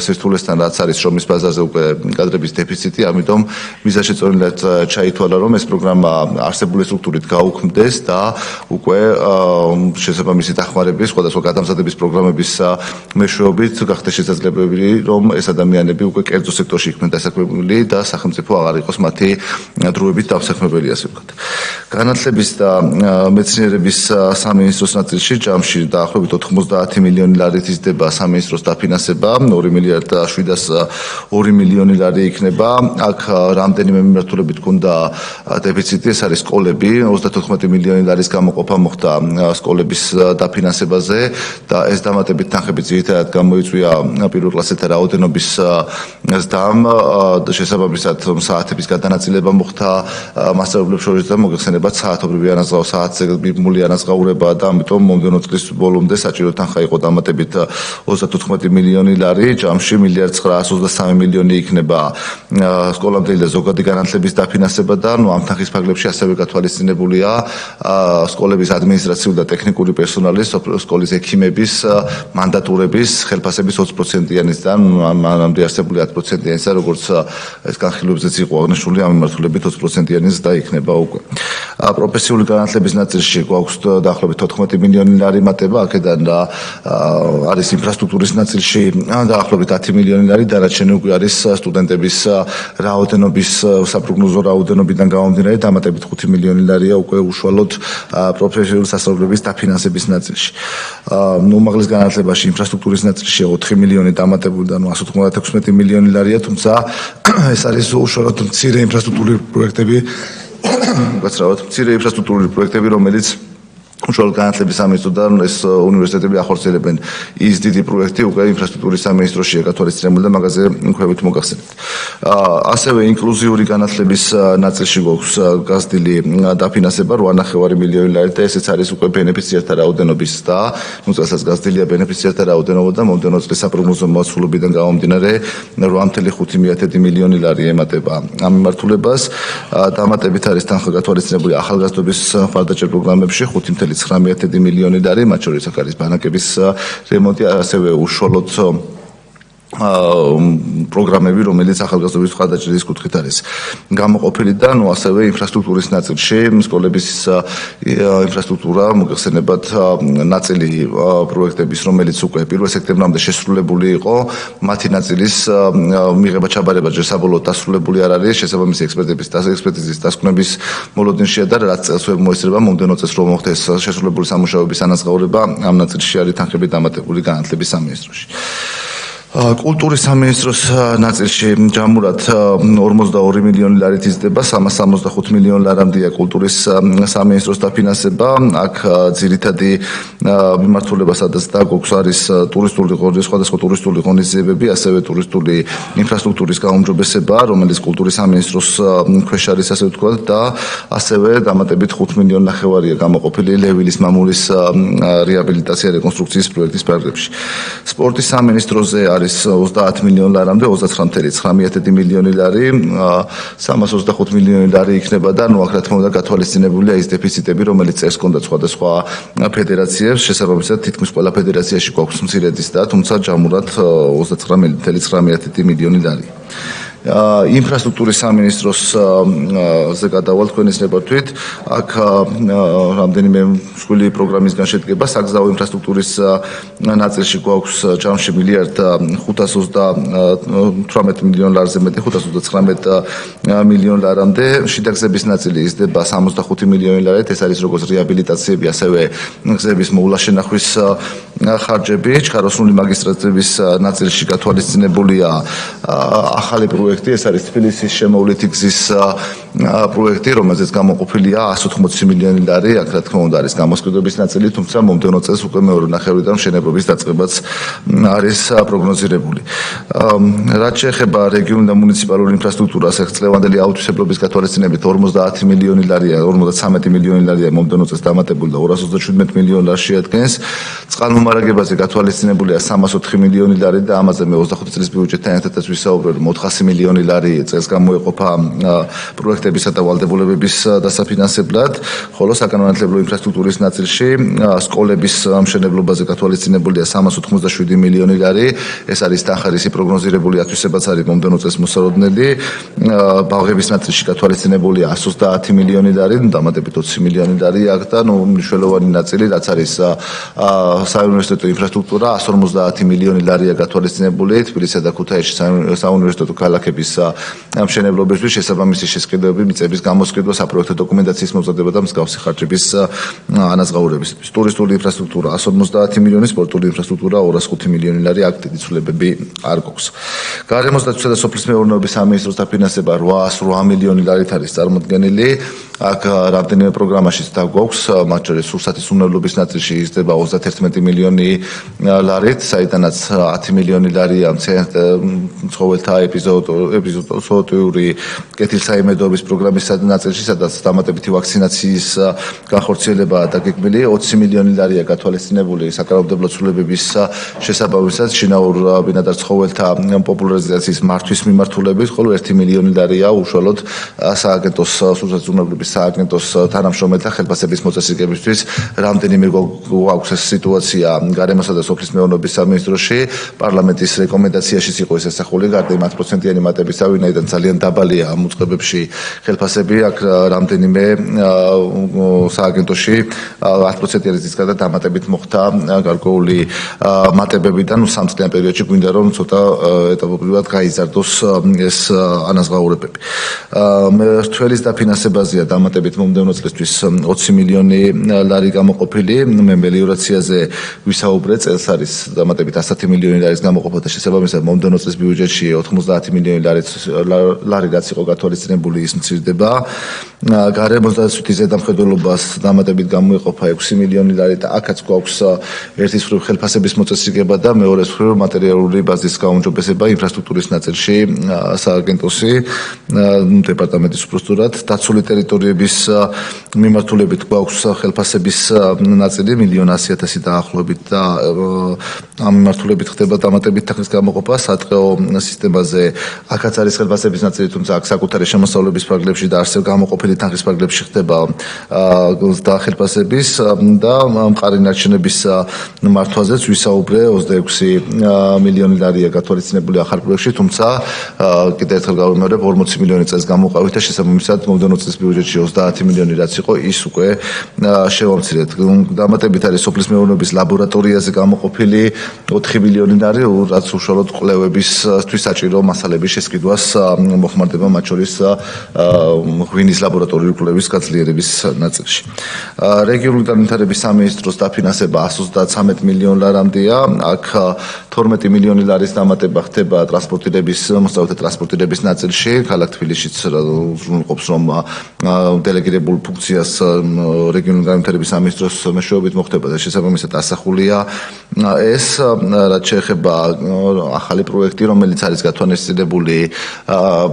სირთულესთან, რაც არის შრომის ბაზარზე უკვე კადრების დეფიციტი, ამიტომ მიზანშეწონილად ჩაითვალა, რომ ეს პროგრამა არსებული სტრუქტურით გაუქმდეს და უკვე შესაბამისი დახმარების, სხვადასხვა გადამზადების პროგრამების მეშვეობით გახდა შესაძლებელი, რომ ეს ადამიანები უკვე კერძო სექტორში იყვნენ დასაქმებული და სახელმწიფო აღარ იყოს მათი დროებით დავსაქმებელი, ასე ვთქვათ. განათლების და მეცნიერების სამინისტროს ნაწილში ჯამში დაახლოებით 90 მილიონი ლარით იზრდება სამინისტროს დაფინანსება, 2 მილიარდ 702 მილიონი ლარი იქნება. აქ რამდენიმე მიმართულებით ჰქონდა დეფიციტი, ეს არის სკოლები, 34 მილიონი ლარის გამოყოფა მოხდა სკოლების დაფინანსებაზე და ეს დამატებით თანხები ძირითადად გამოიწვია პირველ კლასეთა რაოდენობის ზრდამ, შესაბამისად საათების გადანაწილება მოხდა მასწავლებლებს შორის და მოგეხსენებათ საათობრივი ანაზღაურება, საათზე მიბმული ანაზღაურება და ამიტომ მომდევნო წლის ბოლომდე საჭირო თანხა იყო დამატებით 34 მილიონი ლარი, ჯამში მილიარდ 923 მილიონი იქნება სკოლამდელი და ზოგადი განათლების დაფინანსება და ამ თანხის ფარგლებში ასევე გათვალისწინებულია სკოლების ადმინისტრაციული და ტექნიკური პერსონალის, სკოლის ექიმების, მანდატურების, ხელფასების 20%-იანიც და მანამდე არსებული 10%-იანიც და როგორც ეს განხილვებზეც იყო აღნიშნული, ამ მიმართულებით 20%-იანიც დაიქნება უკვე. პროფესიული განათლების ნაწილში გვაქვს დაახლოებით 14 მილიონი ლარი მატება, აქედან არის ინფრასტრუქტურის ნაწილში დაახლოებით 10 მილიონი ლარი, დანარჩენი უკვე არის სტუდენტების რაოდენობის საპროგნოზო რაოდენობიდან გამომდინარე დამატებით 5 მილიონი ლარია უკვე უშუალოდ პროფესიული სასწავლებლების დაფინანსების ნაწილში. უმაღლეს განათლებაში ინფრასტრუქტურის ნაწილში 4 მილიონი დამატებული და 196 მილიონი ლარია, თუმცა ეს არის უშუალოდ მცირე ინფრასტრუქტურული პროექტები, რომელიც უშუალოდ განათლების სამინისტროდან ეს უნივერსიტეტები ახორციელებენ. ის დიდი პროექტი უკვე ინფრასტრუქტურის სამინისტროშია გათვალისწინებული და მაგაზე ქვევით მოგახსენებთ. ასევე ინკლუზიური განათლების ნაწილში გვაქვს გაზრდილი დაფინანსება 8.5 მილიონი ლარი და ესეც არის უკვე ბენეფიციართა რაოდენობის და წელსაც გაზრდილია ბენეფიციართა რაოდენობა და მომდევნო წლის საპროგნოზო მოცულობიდან გამომდინარე 8.5 მილიონი ლარი ემატება ამ მიმართულებას. დამატებით არის თანხა გათვალისწინებული ახალგაზრდობის მხარდაჭერ პროგრამებში 5.9 მილიონი ლარი, მათ შორის აქ არის ბანაკების რემონტი, ასევე უშუალოდ პროგრამები, რომელიც ახალგაზრდობის მხარდაჭერის კუთხით არის გამოყოფილი და ასევე ინფრასტრუქტურის ნაწილში სკოლების ინფრასტრუქტურა მოგეხსენებათ ნაწილი პროექტების, რომელიც უკვე 1 სექტემბრამდე შესრულებული იყო, მათი ნაწილის მიღება ჩაბარება ჯერ საბოლოოდ დასრულებული არ არის, შესაბამისი ექსპერტიზის დასკვნების მოლოდინშია და რაც წელს ვერ მოესწრება, მომდევნო წელს რომ მოხდეს შესრულებული სამუშაოების ანაზღაურება, ამ ნაწილში არის თანხები დამატებული განათლების სამინისტროში. კულტურის სამინისტროს ნაწილში ჯამურად 42 მილიონი ლარით იზრდება, 365 მილიონი ლარამდეა კულტურის სამინისტროს დაფინანსება. აქ ძირითადი მიმართულება სადაც დაგვაქვს არის სხვადასხვა ტურისტული ღონისძიებები, ასევე ტურისტული ინფრასტრუქტურის გაუმჯობესება, რომელიც კულტურის სამინისტროს ქვეშ არის, ასე ვთქვათ, და ასევე დამატებით 5 მილიონი ნახევარია გამოყოფილი ლევილის მამულის რეაბილიტაცია რეკონსტრუქციის პროექტის პროგრამებში. სპორტის სამინისტროზე არის 30 მილიონი ლარამდე 39.9 მილიონი ლარი, 325 მილიონი ლარი იქნება და აქ რა თქმა უნდა გათვალისწინებულია ის დეფიციტები, რომელიც წელს ჰქონდა სხვადასხვა ფედერაციებს, შესაბამისად თითქმის ყველა ფედერაციაში გვაქვს მცირედის და თუმცა ჯამურად 39.9 მილიონი ლარი. ინფრასტრუქტურის სამინისტროს ზე გადავალ თქვენის ნებართვით, აქ რამდენიმე მსხვილი პროგრამისგან შედგება, საგზაო ინფრასტრუქტურის ნაწილში გვაქვს ჯამში 1.528 მილიონი ლარზე მეტი, 529 მილიონი ლარამდე, შიდა გზების ნაწილი იზრდება 65 მილიონი ლარით, ეს არის როგორც რეაბილიტაციები, ასევე გზების მოულაშენახვის ხარჯები, ჩხაროსნული მაგისტრატების ნაწილში გათვალისწინებულია ახალი პროექტი, ეს არის თბილისის შემოვლითი გზის პროექტი, რომელზეც გამოყოფილია 180 მილიონი ლარი, აქ რა თქმა უნდა არის გამოსყიდვების ნაწილი, თუმცა მომდევნო წელს უკვე მეორე ნახევრიდან მშენებლობის დაწყებაც არის პროგნოზირებული. რაც შეეხება რეგიონულ და მუნიციპალურ ინფრასტრუქტურას, ეს წლევანდელი აუთვისებლობის გათვალისწინებით 50 მილიონი ლარია, 53 მილიონი ლარია მომდევნო წელს დამატებული და 237 მილიონი ლარი შეადგენს. წყალმომარაგებაზე გათვალისწინებულია 304 მილიონი ლარი და ამაზე მე 25 წლის ბიუჯეტთან ერთადაც ვისაუბრებ, 400 მილიონი ლარი წელს გამოეყოფა პროექტებისა და ვალდებულებების დასაფინანსებლად, ხოლო საკანონმდებლო ინფრასტრუქტურის ნაწილში სკოლების მშენებლობაზე გათვალისწინებულია 387 მილიონი ლარი, ეს არის თანხარისი პროგნოზირებული ათვისებაც არის მომდევნო წელს მოსალოდნელი. ბაღების ნაწილში გათვალისწინებულია 130 მილიონი ლარი, დამატებით 20 მილიონი ლარი აქ და მნიშვნელოვანი ნაწილი, რაც არის საუნივერსიტეტო ინფრასტრუქტურა, 150 მილიონი ლარია გათვალისწინებული თბილისსა და ქუთაისში საუნივერსიტეტო ქალაქების მშენებლობისთვის, შესაბამისი შესყიდვები, მიწების გამოსყიდვა, საპროექტო დოკუმენტაციის მომზადება და მსგავსი ხარჯების ანაზღაურებისთვის. ტურისტული ინფრასტრუქტურა 150 მილიონი, სპორტული ინფრასტრუქტურა 205 მილიონი ლარი, აქ დიდი ცვლილებები არ გვაქვს. გარემოს დაცვისა და სოფლის მეურნეობის სამინისტროს დაფინანსება 808 მილიონი ლარით არის წარმოდგენილი. აქ რამდენიმე პროგრამაშიც დაგვაქვს, მათ შორის სურსათის უმრავლობის ნაწილში იზრდება 31 მილიონი ლარით, საიდანაც 10 მილიონი ლარია ცხოველთა ეპიზოოტიური კეთილსაიმედოების პროგრამის ნაწილში, სადაც დამატებითი ვაქცინაციის განხორციელებაა დაგეგმილი, 20 მილიონი ლარია გათვალისწინებული საკანონმდებლო ცვლილებების შესაბამისად შინაურ ბინადარ ცხოველთა პოპულარიზაციის მართვის მიმართულებით, ხოლო 1 მილიონი ლარია უშუალოდ სააგენტოს სურსათის უმრავლობის სააგენტოს თანამშრომელთა ხელფასების მოწესრიგებისთვის რამდენიმე გვაქვს ეს სიტუაცია გარემოსა და სოფლის მეურნეობის სამინისტროში პარლამენტის რეკომენდაციაშიც იყო ეს ასახული გარდა 10%-იანი მატებისა, ვინაიდან ძალიან დაბალია ამ უწყებებში ხელფასები, აქ რამდენიმე სააგენტოში 10%-იანი ზისგადა დამატებით მოხდა გარკვეული მატებებიდან 3 წლიან პერიოდში გვინდა რომ ცოტა ეტაპობრივად გაიზარდოს ეს ანაზღაურებები. მმართველის დაფინანსებაზეა დამატებით მომდევნო წლისთვის 20 მილიონი ლარი გამოყოფილი, მე მელიორაციაზე ვისაუბრე, წელს არის დამატებით 110 მილიონი ლარის გამოყოფა და შესაბამისად მომდევნო წლის ბიუჯეტში 90 მილიონი ლარი რაც იყო გათვალისწინებული ის მცირდება. გარემოს დაცვითი ზედამხედველობას დამატებით გამოიყოფა 6 მილიონი ლარი და აქაც გვაქვს ერთის მხრივ ხელფასების მოწესრიგება და მეორეს მხრივ მატერიალური ბაზის გაუმჯობესება ინფრასტრუქტურის ნაწილში სააგენტოსი დეპარტამენტის უპროსტურად დაცული ტერიტორიების მიმართულებით გვაქვს ხელფასების ნაწილი 1,100,000 დაახლოებით და ამ მიმართულებით ხდება დამატებით თანხის გამოყოფა სატყეო სისტემაზე აქაც არის ხელფასების ნაწილი თუმცა აქ საკუთარი შემოსავლების ფარგლებში და არსებ გამოყოფილი თანხის ფარგლებში ხდება და ხელფასების და მყარი ნარჩენების მართვაზეც ვისაუბრე 26 მილიონი ლარია გათვალისწინებული ახალ პროექტში თუმცა კიდევ ერთხელ გავიმეორებ 40 მილიონი წელს გამოყავით და შესაბამისად მომდევნო წლის ბიუჯეტში 30 მილიონი რაც იყო ის უკვე შევამცირეთ. დამატებით არის სოფლის მეურნეობის ლაბორატორიაზე გამოყოფილი 4 მილიონი ლარი, რაც უშუალოდ კვლევებისთვის საჭირო მასალების შესყიდვას მოხმარდება მათ შორის ღვინის ლაბორატორიული კვლევის გაძლიერების ნაწილში. რეგიონული განვითარების სამინისტროს დაფინანსება 133 მილიონ ლარამდეა. აქ 12 მილიონი ლარის დამატება ხდება ტრანსპორტირების მოსწავლეთა ტრანსპორტირების ნაწილში. ქალაქ თბილისშიც უზრუნველყოფს რომ დელეგირებულ ფუნქციას რეგიონული განვითარების სამინისტროს მეშვეობით მოხდება და შესაბამისად ასახულია ეს რაც შეეხება ახალი პროექტი რომელიც არის გათვალისწინებული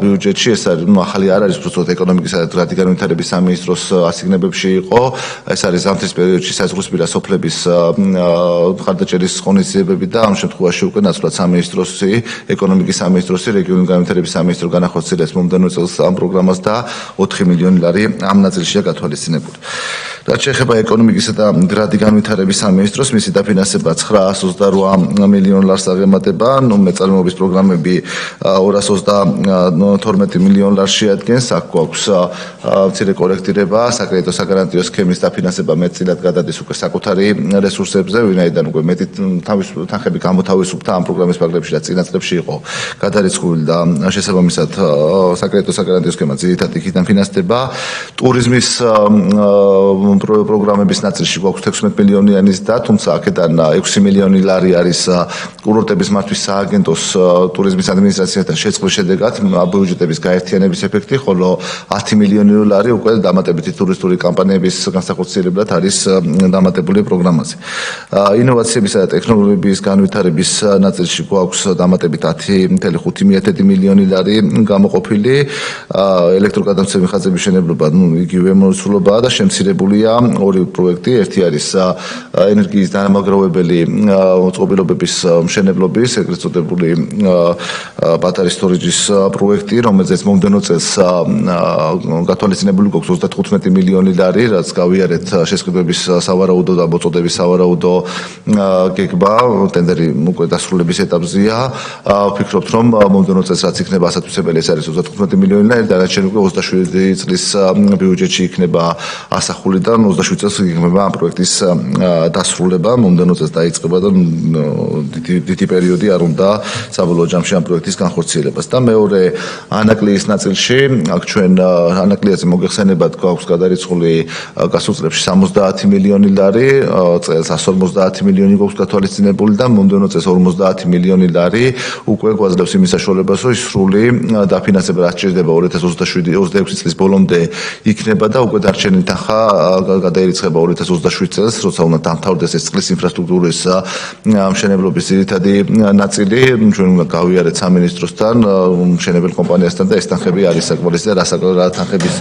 ბიუჯეტში ეს არის ახალი არ არის უბრალოდ ეკონომიკისა და განვითარების სამინისტროს ასიგნებებში იყო ეს არის ზამთრის პერიოდში საზღვრისპირა სოფლების ხარდაჭერის ღონისძიებები და ამ შემთხვევაში უკვე ნაცვლად სამინისტროსი ეკონომიკის სამინისტროსი რეგიონული განვითარების სამინისტრო განახორციელებს მომდევნო წელს ამ პროგრამას და 4 მილიონი ლარი ამ ნაწილშია გათვალისწინებული. რაც შეეხება ეკონომიკისა და განვითარების სამინისტროს მისი დაფინანსება 928 მილიონ ლარს აღემატება, მეწარმოების პროგრამები 232 მილიონ ლარს შეადგენს, აქ გვაქვს მცირე კორექტირება, საკრედიტო საგარანტიო სქემის დაფინანსება მეტწილად გადადის უკვე საკუთარი რესურსებზე, ვინაიდან უკვე მეტი თანხები გამოთავისუფლდა ამ პროგრამის ფარგლებში და წინა წლებში იყო გადარიცხული და შესაბამისად საკრედიტო საგარანტიო სქემა ძირითადად იქიდან ფინანსდება. ტურიზმის პროგრამების ნაწილში გვაქვს 16 მილიონიანის და თუმცა აქედან 6 მილიონი ლარი არის კურორტების მართვის სააგენტოს ტურიზმის ადმინისტრაციასთან შეწყვის შედეგად ბიუჯეტების გაერთიანების ეფექტი, ხოლო 10 მილიონი ლარი უკვე დამატებითი ტურისტული კამპანიების განსახორციელებლად არის დამატებული პროგრამაზე. ინოვაციებისა და ტექნოლოგიების განვითარების ნაწილში გვაქვს დამატებით 10,5 მილიონი ლარი გამოყოფილი. ელექტროგადამცემი ხაზების მშენებლობა იგივე მოსულობაა და შემცირებულია ორი პროექტი, ერთი არის ენერგიის დამაგროვებელი მოწყობილობების მშენებლობის, ეგრეთ წოდებული ბატარეის სტორიჯის პროექტი, რომელზეც მომდევნო წელს გათვალისწინებული გვაქვს 35 მილიონი ლარი, რაც გავიარეთ შესყიდვების სავარაუდო და მოწოდების სავარაუდო გეგმა, ტენდერი უკვე დასრულების ეტაპზეა. ვფიქრობთ, რომ მომდევნო წელს რაც იქნება ასათვისებელი ეს არის 35 მილიონი ლარი, დანარჩენი უკვე 27 წლის ბიუჯეტში იქნება ასახული და 27 წელს იქნება ამ პროექტის დასრულება, მომდევნო წელს დაიწყება და დიდი პერიოდი არ უნდა საბოლოო ჯამში ამ პროექტის განხორციელებას. და მეორე ანაკლიის ნაწილში, აქ ჩვენ ანაკლიაზე მოგეხსენებათ, გვაქვს გადარიცხული გასულ წლებში 70 მილიონი ლარი, წელს 150 მილიონი გვაქვს გათვალისწინებული და მომდევნო წელს 50 მილიონი ლარი უკვე გვაძლევს იმის საშუალებას, რომ სრული დაფინანსება რაც სჭირდება 2027-26 წლის ბოლომდე იქნება და უკვე დარჩენილი თანხა გადაირიცხება 2027 წელს, როცა უნდა დამთავრდეს ეს წყლის ინფრასტრუქტურის მშენებლობის ძირითადი ნაწილი. ჩვენ უნდა გავიარეთ სამინისტროსთან, მშენებელ კომპანიასთან და ეს თანხები არის საკმარისი და რა თანხების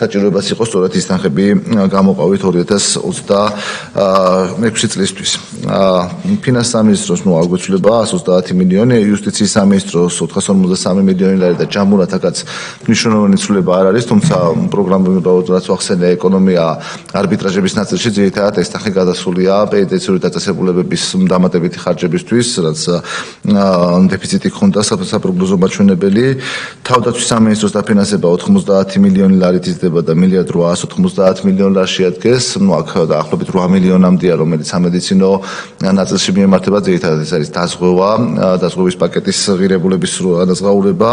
საჭიროებას იყო, სწორედ ის თანხები გამოყავით 2026 წლისთვის. ფინანსის სამინისტროს არ გვეცვლება 130 მილიონი, იუსტიციის სამინისტროს 453 მილიონი ლარი და ჯამურათაც მნიშვნელოვანი ცვლილება არ არის, თუმცა პროგრამულად რაც ახსენე ეკონომია არბიტრაჟების ნაწილში ძირითადად ეს თანხი გადასულია პენიტენციური დაწესებულებების დამატებითი ხარჯებისთვის, რაც დეფიციტი ჰქონდა საპროგნოზო მაჩვენებელი. თავდაცვის სამინისტროს დაფინანსება 90 მილიონი ლარით იზრდება და 1.890 მილიონი ლარი შეადგენს. აქ დაახლოებით 8 მილიონამდეა, რომელიც სამედიცინო ნაწილში მიემართება, ძირითადად ეს არის დაზღვევის პაკეტის ღირებულების განაზღაურება,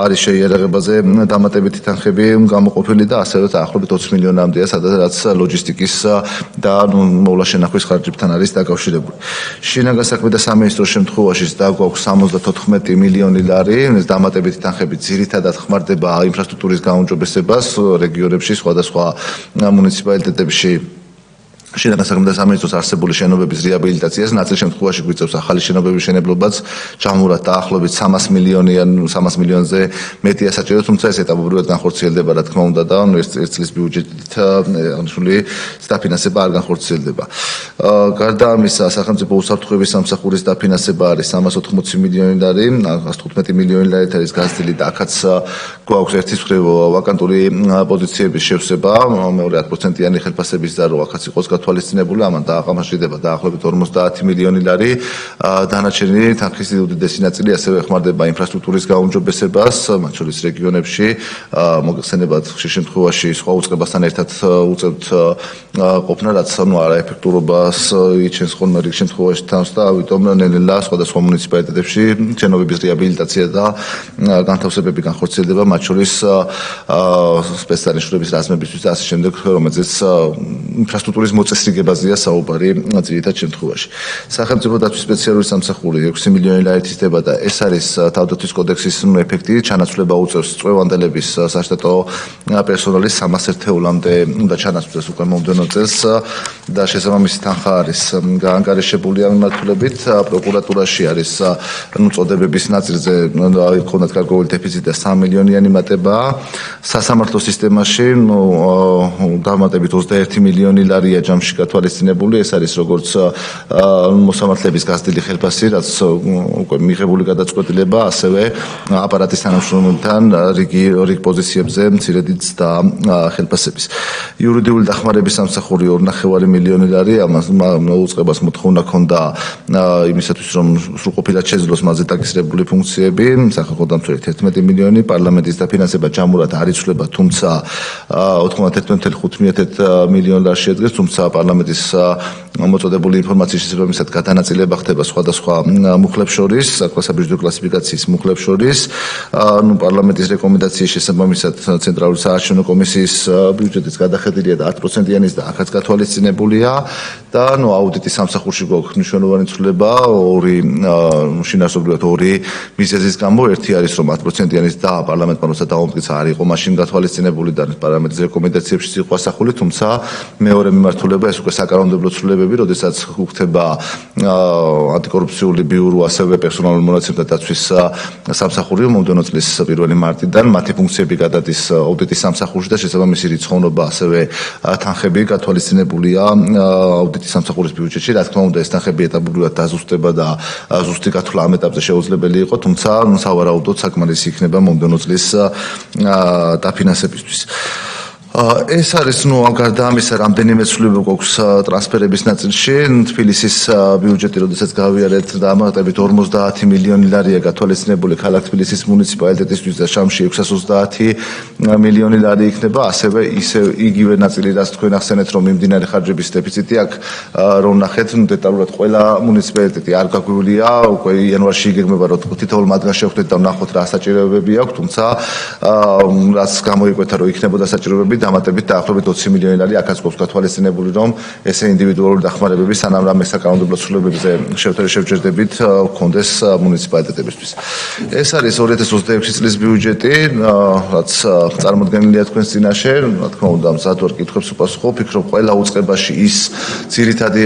არის შეიარაღებაზე დამატებითი თანხები გამოყოფილი და ასევე დაახლოებით 20 მილიონამდეა, სადაც ლოჯისტიკის და მოვლა შენახვის ხარჯებთან არის დაკავშირებული. შინაგან საქმეთა სამინისტროს შემთხვევაში დაგვაქვს 74 მილიონი ლარი, ეს დამატებითი თანხები ძირითადად ხმარდება ინფრასტრუქტურის გაუმჯობესებას რეგიონებში, სხვადასხვა მუნიციპალიტეტებში. შინაგან საქმეთა სამინისტროს არსებული შენობების რეაბილიტაციას ნაწილ შემთხვევაში გვიწევს ახალი შენობების მშენებლობაც, ჯამურად დაახლოებით 300 მილიონზე მეტია საჭირო, თუმცა ეს ეტაპობრივად განხორციელდება, რა თქმა უნდა, და ეს წლის ბიუჯეტით აღნიშნული დაფინანსება არ განხორციელდება. გარდა ამისა, სახელმწიფო უსაფრთხოების სამსახურის დაფინანსება არის 380 მილიონი ლარი, 115 მილიონი ლარით არის გაზრდილი და აქაც გვაქვს ერთის მხრივ ვაკანტური პოზიციების შევსება, მეორე 10%-იანი ხელფასების ზარო აქაც იყოს თვალისწინებული, ამან დააყამაშიდება დაახლოებით 50 მილიონი ლარი. დანარჩენი თანხის უდიდესი ნაწილი ასევე ეხმარდება ინფრასტრუქტურის გაუმჯობესებას, მათ შორის რეგიონებში, მოგეხსენებათ ხშირ შემთხვევაში სხვა უწყებასთან ერთად უწევთ ყოფნა, რაც არაეფექტურობას იჩენს ხოლმე რიგ შემთხვევაში თავს და ამიტომ ნელ-ნელა სხვადასხვა მუნიციპალიტეტებში შენობების რეაბილიტაცია და განთავსებები განხორციელდება, მათ შორის სპეციალისტების რაზმებისთვის და ასე შემდეგ, რომელზეც ინფრასტრუქტურის წესრიგებაზეა საუბარი ძირითად შემთხვევაში. სახელმწიფო დაცვის სპეციალური სამსახური 6 მილიონი ლარით იზრდება და ეს არის თავდაცვის კოდექსის ეფექტი, ჩანაცვლება უწევს წვევანდელების საშტატო პერსონალის 300 ერთეულამდე უნდა ჩანაცვლდეს უკვე მომდევნო წელს და შესაბამისი თანხა არის გაანგარიშებული ამ მიმართულებით. პროკურატურაში არის წოდებების ნაწილზე ჰქონდათ გარკვეული დეფიციტი და 3 მილიონიანი მატება. სასამართლო სისტემაში დამატებით 21 მილიონი ლარია ჯამში გათვალისწინებული, ეს არის როგორც მოსამართლეების გაზრდილი ხელფასი, რაც უკვე მიღებული გადაწყვეტილება, ასევე აპარატის თანამშრომლებთან რიგ პოზიციებზე მცირედიც და ხელფასების. იურიდიული დახმარების სამსახური 2.5 მილიონი ლარი, ამას უწყებას მოთხოვნა ჰქონდა იმისათვის, რომ სრულყოფილად შეძლოს მასზე დაკისრებული ფუნქციები, სახალხო დამცველი 11 მილიონი, პარლამენტის დაფინანსება ჯამურად არ იცვლება, თუმცა 91.5 მილიონი ლარი შეადგენს, თუმცა პარლამენტის მოწოდებული ინფორმაციის შესაბამისად გადანაწილება ხდება სხვადასხვა მუხლებს შორის, საკლასაბიჯო კლასიფიკაციის მუხლებს შორის. პარლამენტის რეკომენდაციის შესაბამისად ცენტრალური საარჩევნო კომისიის ბიუჯეტის გადახედილია და 10%-იანის და აქაც გათვალისწინებულია და აუდიტის სამსახურში გვაქვს მნიშვნელოვანი ცვლილება, შინაარსობრივად ორი მიზეზის გამო. ერთი არის, რომ 10%-იანის და პარლამენტმა როცა დაუმტკიცა არ იყო მაშინ გათვალისწინებული და პარლამენტის რეკომენდაციებში იყო ასახული, თუმცა მეორე მიმართულება ეს უკვე საკანონმდებლო ცვლილებები, როდესაც გვხდება ანტიკორუფციული ბიურო, ასევე პერსონალურ მონაცემთა დაცვის სამსახური მომდევნო წლის 1 მარტიდან მათი ფუნქციები გადადის აუდიტის სამსახურში და შესაბამისი რიცხოვნობა, ასევე თანხები გათვალისწინებულია აუდიტის სამსახურის ბიუჯეტში. რა თქმა უნდა, ეს თანხები ეტაპობრივად დაზუსტება და ზუსტი გათვლა ამ ეტაპზე შეუძლებელი იყო, თუმცა სავარაუდოდ საკმარისი იქნება მომდევნო წლის დაფინანსებისთვის. ეს არის გარდა ამისა რამდენიმე ცვლილება გვაქვს ტრანსფერების ნაწილში. თბილისის ბიუჯეტი, როდესაც გავიარეთ, დამატებით 50 მილიონი ლარია გათვალისწინებული ქალაქ თბილისის მუნიციპალიტეტისთვის და შამში 630 მილიონი ლარი იქნება, ასევე იგივე ნაწილი, რაც თქვენ ახსენეთ, რომ მიმდინარე ხარჯების დეფიციტი აქ რომ ნახეთ, დეტალურად ყველა მუნიციპალიტეტი არ გაგვივლია, უკვე იანვარში იგეგმება, რომ თითოეულ მათგან შევხვდეთ და ვნახოთ რა საჭიროებები აქვს, თუმცა რაც გამოიკვეთა, რომ იქნებოდა საჭიროებები დამატებით დაახლოებით 20 მილიონი ლარი აქაც გვაქვს გათვალისწინებული, რომ ესე ინდივიდუალური დახმარებები სანამ რამე საკანონმდებლო ცვლილებებზე შევჯერდებით გქონდეს მუნიციპალიტეტებისთვის. ეს არის 2026 წლის ბიუჯეტი, რაც წარმოდგენილია თქვენს წინაშე, რა თქმა უნდა, მზად ვარ კითხვებს უპასუხო, ვფიქრობ ყველა უწყებაში ის ძირითადი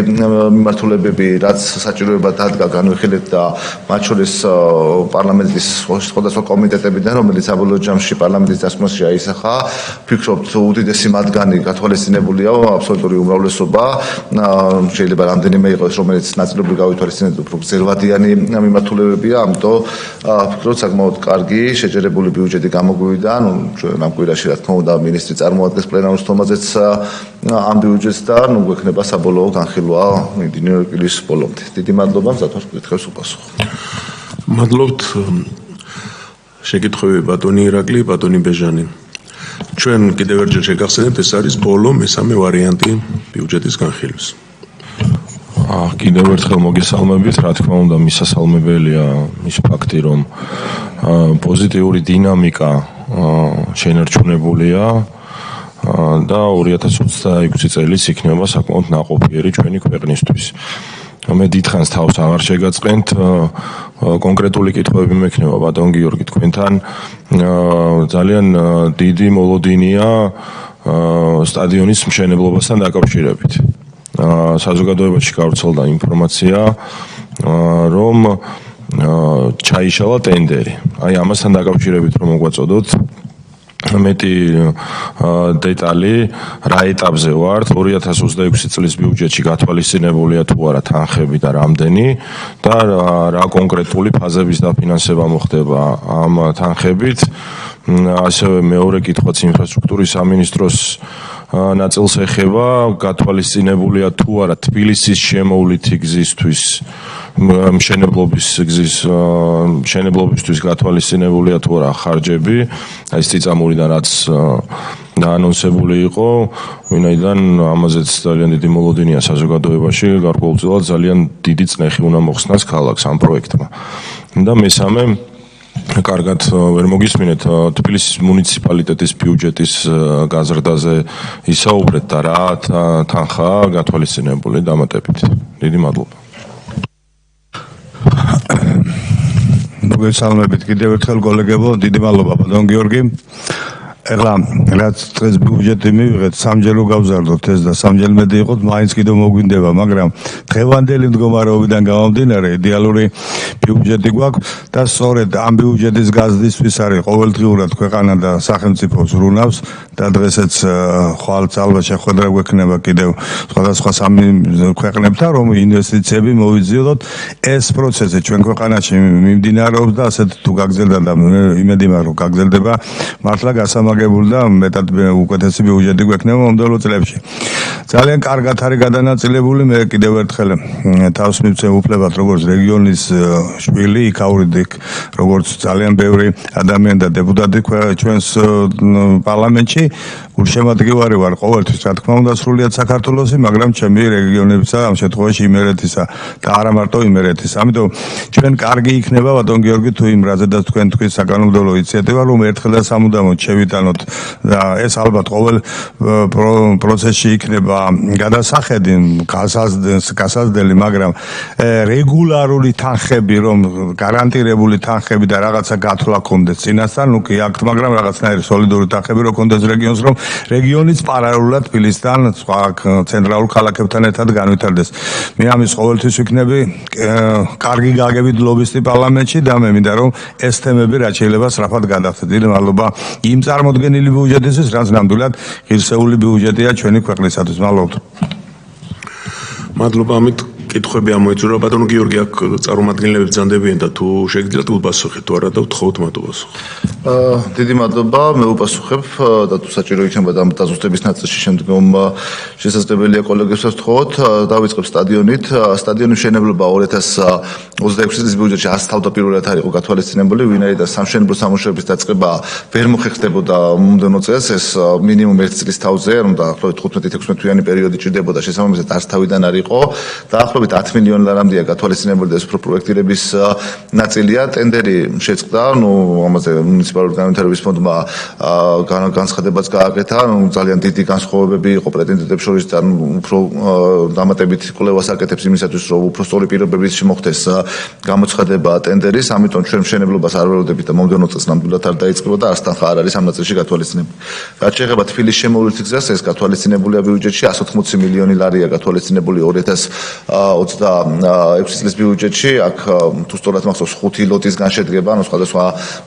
მიმართულებები, რაც საჭიროება დადგა, განვიხილეთ და მათ შორის პარლამენტის სხვადასხვა კომიტეტებიდან, რომელიც საბოლოო ჯამში პარლამენტის დასკვნაში აისახა, ვფიქრობთ უდიდესი მათგანი გათვალისწინებულია, აბსოლუტური უმრავლესობა, შეიძლება რამდენიმე იყოს, რომელიც ნაწილობრივ გავითვალისწინეთ, უფრო გრძელვადიანი მიმართულებებია, ამიტომ ვფიქრობ საკმაოდ კარგი შეჯერებული ბიუჯეტი გამოგვივიდა, ჩვენ ამ კვირაში რა თქმა უნდა მინისტრი წარმოადგენს პლენარულ სტომაზეც ამ ბიუჯეტს და გვექნება საბოლოო განხილვა მიმდინარე კვირის ბოლომდე. დიდი მადლობა, მზად ვარ კითხვებს უპასუხო. მადლობთ შეკითხვები ბატონი ირაკლი, ბატონი ბეჟანი. ჩვენ კიდევ ერთხელ შეგახსენებთ, ეს არის ბოლო მესამე ვარიანტი ბიუჯეტის განხილვის. კიდევ ერთხელ მოგესალმებით, რა თქმა უნდა, მისასალმებელია ის ფაქტი, რომ პოზიტიური დინამიკა შენარჩუნებულია და 2026 წელს იქნება საკმაოდ ნაყოფიერი ჩვენი ქვეყნისთვის. მე დიდხანს თავს აღარ შეგაწყენთ, კონკრეტული კითხვები მექნება ბატონ გიორგი თქვენთან. ძალიან დიდი მოლოდინია სტადიონის მშენებლობასთან დაკავშირებით. საზოგადოებაში გავრცელდა ინფორმაცია, რომ ჩაიშალა ტენდერი. აი ამასთან დაკავშირებით რომ მოგვაწოდოთ მეტი დეტალი რა ეტაპზე ვართ 2026 წლის ბიუჯეტში გათვალისწინებულია თუ არა თანხები და რამდენი და რა კონკრეტული ფაზების დაფინანსება მოხდება ამ თანხებით. ასევე მეორე კითხვაც ინფრასტრუქტურის სამინისტროს ნაწილს ეხება, გათვალისწინებულია თუ არა თბილისის შემოვლითი გზისთვის მშენებლობისთვის გათვალისწინებულია თუ არა ხარჯები, აი წიწამურიდან რაც დაანონსებული იყო, ვინაიდან ამაზეც ძალიან დიდი მოლოდინია საზოგადოებაში, გარკვეულწილად ძალიან დიდი წნეხი უნდა მოხსნას ქალაქს ამ პროექტმა. და მესამე კარგად ვერ მოგისმინეთ თბილისის მუნიციპალიტეტის ბიუჯეტის გაზრდაზე ისაუბრეთ და რა თანხაა გათვალისწინებული დამატებით. დიდი მადლობა. მოგესალმებით კიდევ ერთხელ გოლეგებო, დიდი მადლობა ბატონ გიორგი. ეხლა რაც დღეს ბიუჯეტი მივიღეთ, სამჯერო გავზარდოთ ეს და სამჯერ მეტი იყოთ, მაინც კიდევ მოგვინდება, მაგრამ დღევანდელი მდგომარეობიდან გამომდინარე იდეალური ბიუჯეტი გვაქვს და სწორედ ამ ბიუჯეტის გაზრდისთვის არის ყოველდღიურად ქვეყანა და სახელმწიფო ზრუნავს და დღესაც ხვალ ალბათ შეხვედრა გვექნება კიდევ სხვადასხვა სამი ქვეყნებთან, რომ ინვესტიციები მოვიძიოთ. ეს პროცესი ჩვენ ქვეყანაში მიმდინარეობს და ასეთ თუ გაგრძელდა და იმედი მაქვს რომ გაგრძელდება, მართლა გასამაგებული და მეტად უკეთესი ბიუჯეტი გვექნება მომდევნო წლებში. ძალიან კარგად არის გადანაწილებული, მე კიდევ ერთხელ თავს მივცემ უფლებად როგორც რეგიონის შვილი, იქაურიდიქ, როგორც ძალიან ბევრი ადამიანი და დეპუტატი ჩვენს პარლამენტში, გულშემატკივარი ვარ ყოველთვის, რა თქმა უნდა, სრულიად საქართველოსი, მაგრამ ჩემი რეგიონებისა, ამ შემთხვევაში იმერეთისა და არა მარტო იმერეთის. ამიტომ ჩვენ კარგი იქნება ბატონ გიორგი თუ იმ რაზედაც თქვენ თქვის საკანონმდებლო ინიციატივა, რომ ერთხელ და სამუდამოდ შევიტანოთ და ეს ალბათ ყოველ პროცესში იქნება გადასახედი, გასაზრდელი, მაგრამ რეგულარული თანხები, რომ გარანტირებული თანხები და რაღაცა გათვლა კონდეს წინასწარ, ნუ კი აქ, მაგრამ რაღაცნაირი სოლიდური თანხები რო კონდეს რეგიონს, რომ რეგიონიც პარალელურად თბილისთან, სხვა ცენტრალურ ქალაქებთან ერთად განვითარდეს. მე ამის ყოველთვის ვიქნები კარგი გაგებით ლობისტი პარლამენტში და მე მინდა რომ ეს თემები რაც შეიძლება სწრაფად გადახდეთ. დიდი მადლობა იმ წარმოდგენილი ბიუჯეტისთვის, რაც ნამდვილად ღირსეული ბიუჯეტია ჩვენი ქვეყნისათვის. მადლობთ. მადლობა, ამით კითხვები ამოიწურა ბატონო გიორგი, აქ წარმომადგენლები ბრძანდებიან და თუ შეგიძლიათ უპასუხეთ თუ არა და ვთხოვთ მათ უპასუხოთ. დიდი მადლობა, მე ვუპასუხებ და თუ საჭირო იქნება დაზუსტების ნაწილში შემდგომ შესაძლებელია კოლეგებს ვთხოვოთ. დავიწყებ სტადიონით. სტადიონის მშენებლობა 2026 წლის ბიუჯეტში 100 თავდაპირველად არ იყო გათვალისწინებული, ვინაიდან სამშენებლო სამუშაოების დაწყება ვერ მოხერხდებოდა მომდევნო წელს, ეს მინიმუმ 1 წლის თავზე, რომ დაახლოებით 15-16 თვიანი პერიოდი ჭირდებოდა, შესაბამისად არც თავიდან არ იყო. დაახლოებით დაახლოებით 10 მილიონი ლარამდეა გათვალისწინებული და ეს უფრო პროექტირების ნაწილია. ტენდერი შეწყდა, ამაზე მუნიციპალური განვითარების ფონდმა განცხადებაც გააკეთა, ძალიან დიდი განსხვავებები იყო პრეტენდენტებს შორის და უფრო დამატებით კვლევას აკეთებს იმისათვის, რომ უფრო სწორი პირობებით შემოხდეს გამოცხადება ტენდერის, ამიტომ ჩვენ მშენებლობას არ ველოდებით და მომდევნო წელს ნამდვილად არ დაიწყება და არც თანხა არ არის ამ ნაწილში გათვალისწინებული. რაც შეეხება თბილისის შემოვლითი გზას, ეს გათვალისწინებულია ბიუჯეტში 180 მილიონი ლარია გათვალისწინებული 2026 წლის ბიუჯეტში. აქ თუ სწორად მახსოვს 5 ლოტისგან შედგება, ანუ სხვადასხვა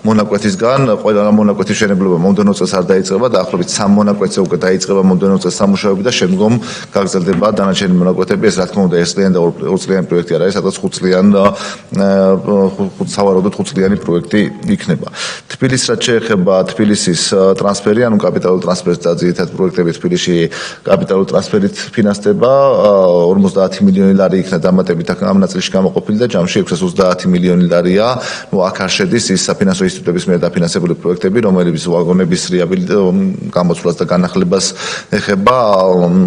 მონაკვეთისგან, ყველა მონაკვეთის მშენებლობა მომდევნო წელს არ დაიწყება, დაახლოებით 3 მონაკვეთზე უკვე დაიწყება მომდევნო წელს სამუშაოები და შემდგომ გაგრძელდება დანარჩენი მონაკვეთები. ეს რა თქმა უნდა ერთწლიანი და ორწლიანი პროექტი არ არის, სადაც 5 წლიანი პროექტი იქნება. თბილისს რაც შეეხება თბილისის ტრანსფერი, ანუ კაპიტალურ ტრანსფერს და ძირითად პროექტები თბილისში კაპიტალურ ტრანსფერით ფინანსდება 50 მილიონი ლარი იქნა დამატებით ამ ნაწილში გამოყოფილი და ჯამში 630 მილიონი ლარია. აქ არ შედის ის საფინანსო ინსტიტუტების მიერ დაფინანსებული პროექტები, რომლებიც ვაგონების გამოცვლას და განახლებას ეხება,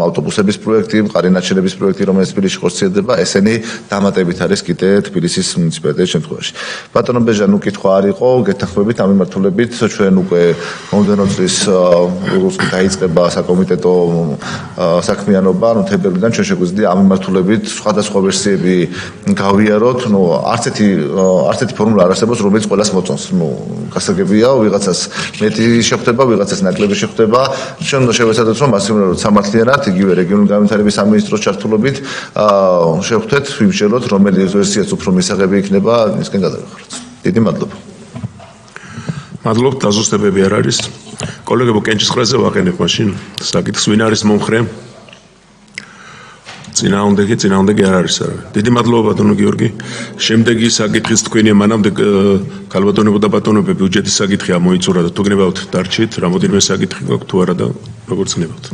ავტობუსების პროექტი, მყარი ნაჩვენების პროექტი, რომელიც თბილისში ხორციელდება, ესენი დამატებით არის კიდე თბილისის მუნიციპალიტეტის შემთხვევაში. ბატონო ბეჟან, უკითხვა არ იყო, გეთანხმებით ამ მიმართულებით, ჩვენ უკვე მომდევნო წლის როგორც დაიწყება საკომიტეტო საქმიანობა, ანუ თებერვლიდან ჩვენ შეგვიძლია ამ მიმართულებით სხვადასხვა ვერსიები გავიაროთ, არც ერთი ფორმულა არ არსებობს, რომელიც ყველას მოწონს. გასაგებია, ვიღაცას მეტი შეხვდება, ვიღაცას ნაკლები შეხვდება. ჩვენ უნდა შევეცადოთ, რომ მასიურად სამართლიანად, იგივე რეგიონული განვითარების სამინისტროს ჩართულობით შევხვდეთ, ვიმსჯელოთ, რომელი ვერსიაც უფრო მისაღები იქნება, ისკენ გადავიხაროთ. დიდი მადლობა. მადლობთ, დაზუსტებები არ არის. კოლეგებო, კენჭისყრაზე ვაყენებ მაშინ საკითხს, ვინ არის მომხრე? წინააღმდეგი არ არის არა. დიდი მადლობა ბატონო გიორგი. შემდეგი საკითხის თქვენია, მანამდე ქალბატონებო და ბატონები ბიუჯეტის საკითხია მოიწურა და თუ გნებავთ დარჩით, რამოდენიმე საკითხი გვაქვს თუ არა და როგორც გნებავთ.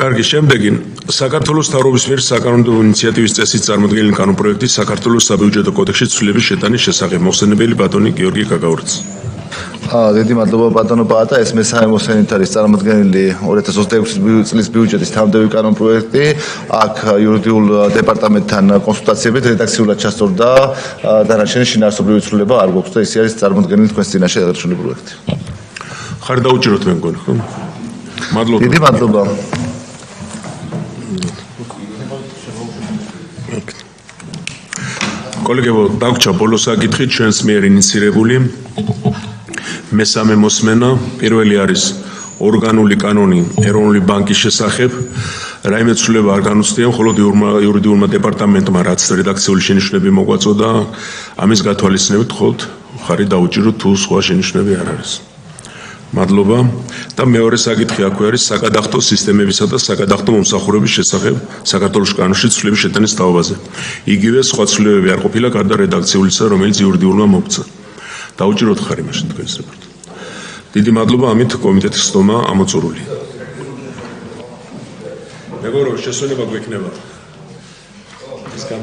კარგი, შემდეგი საქართველოს მთავრობის მიერ საკანონმდებლო ინიციატივის წესით წარმოქმნილი კანონპროექტი საქართველოს საბიუჯეტო კოდექსში ცვლილების შეტანის შესახებ. მოხსენებელი ბატონი გიორგი გაგაურიც. დიდი მადლობა ბატონო პაატა, ეს მესამე მოსენით არის წარმოქმნილი 2026 წლის ბიუჯეტის თანამდებობი კანონპროექტი. აქ იურიდიულ დეპარტამენტთან კონსულტაციებით რედაქციულად ჩასწორდა დანარჩენი შინაარსობრივი ცვლილება არ გვაქვს და ისე არის წარმოქმნილი თქვენს წინაშე აღნიშნული პროექტი. ხარ დაუჭიროთ მე მგონი, ხო? მადლობა. დიდი მადლობა. კოლეგებო, დაგვრჩა ბოლო საკითხი ჩვენს მიერ ინიცირებული მესამე მოსმენა. პირველი არის ორგანული კანონი ეროვნული ბანკის შესახებ. რაიმე ცვლილება არ განუცდია, მხოლოდ იურიდიულმა დეპარტამენტმა რაც რედაქციული შენიშვნები მოგვაწოდა, ამის გათვალისწინებით მხოლოდ ხარი დაუჭიროთ თუ სხვა შენიშვნები არ არის. მადლობა. და მეორე საკითხი აქვე არის საკადახტო სისტემებისა და საკადახტო მომსახურების შესახებ საქართველოს კანონში ცვლილების შეტანის თაობაზე. იგივე სხვა ცვლილებები არ ყოფილა გარდა რედაქციულისა, რომელიც იურიდიულმა მოგვცა. დაუჭიროთ ხარი მაშინ თქვენს რეპორტს. დიდი მადლობა, ამით კომიტეტის ხდომა ამოწურულია. მეგობრებო, შესვენება გვექნება.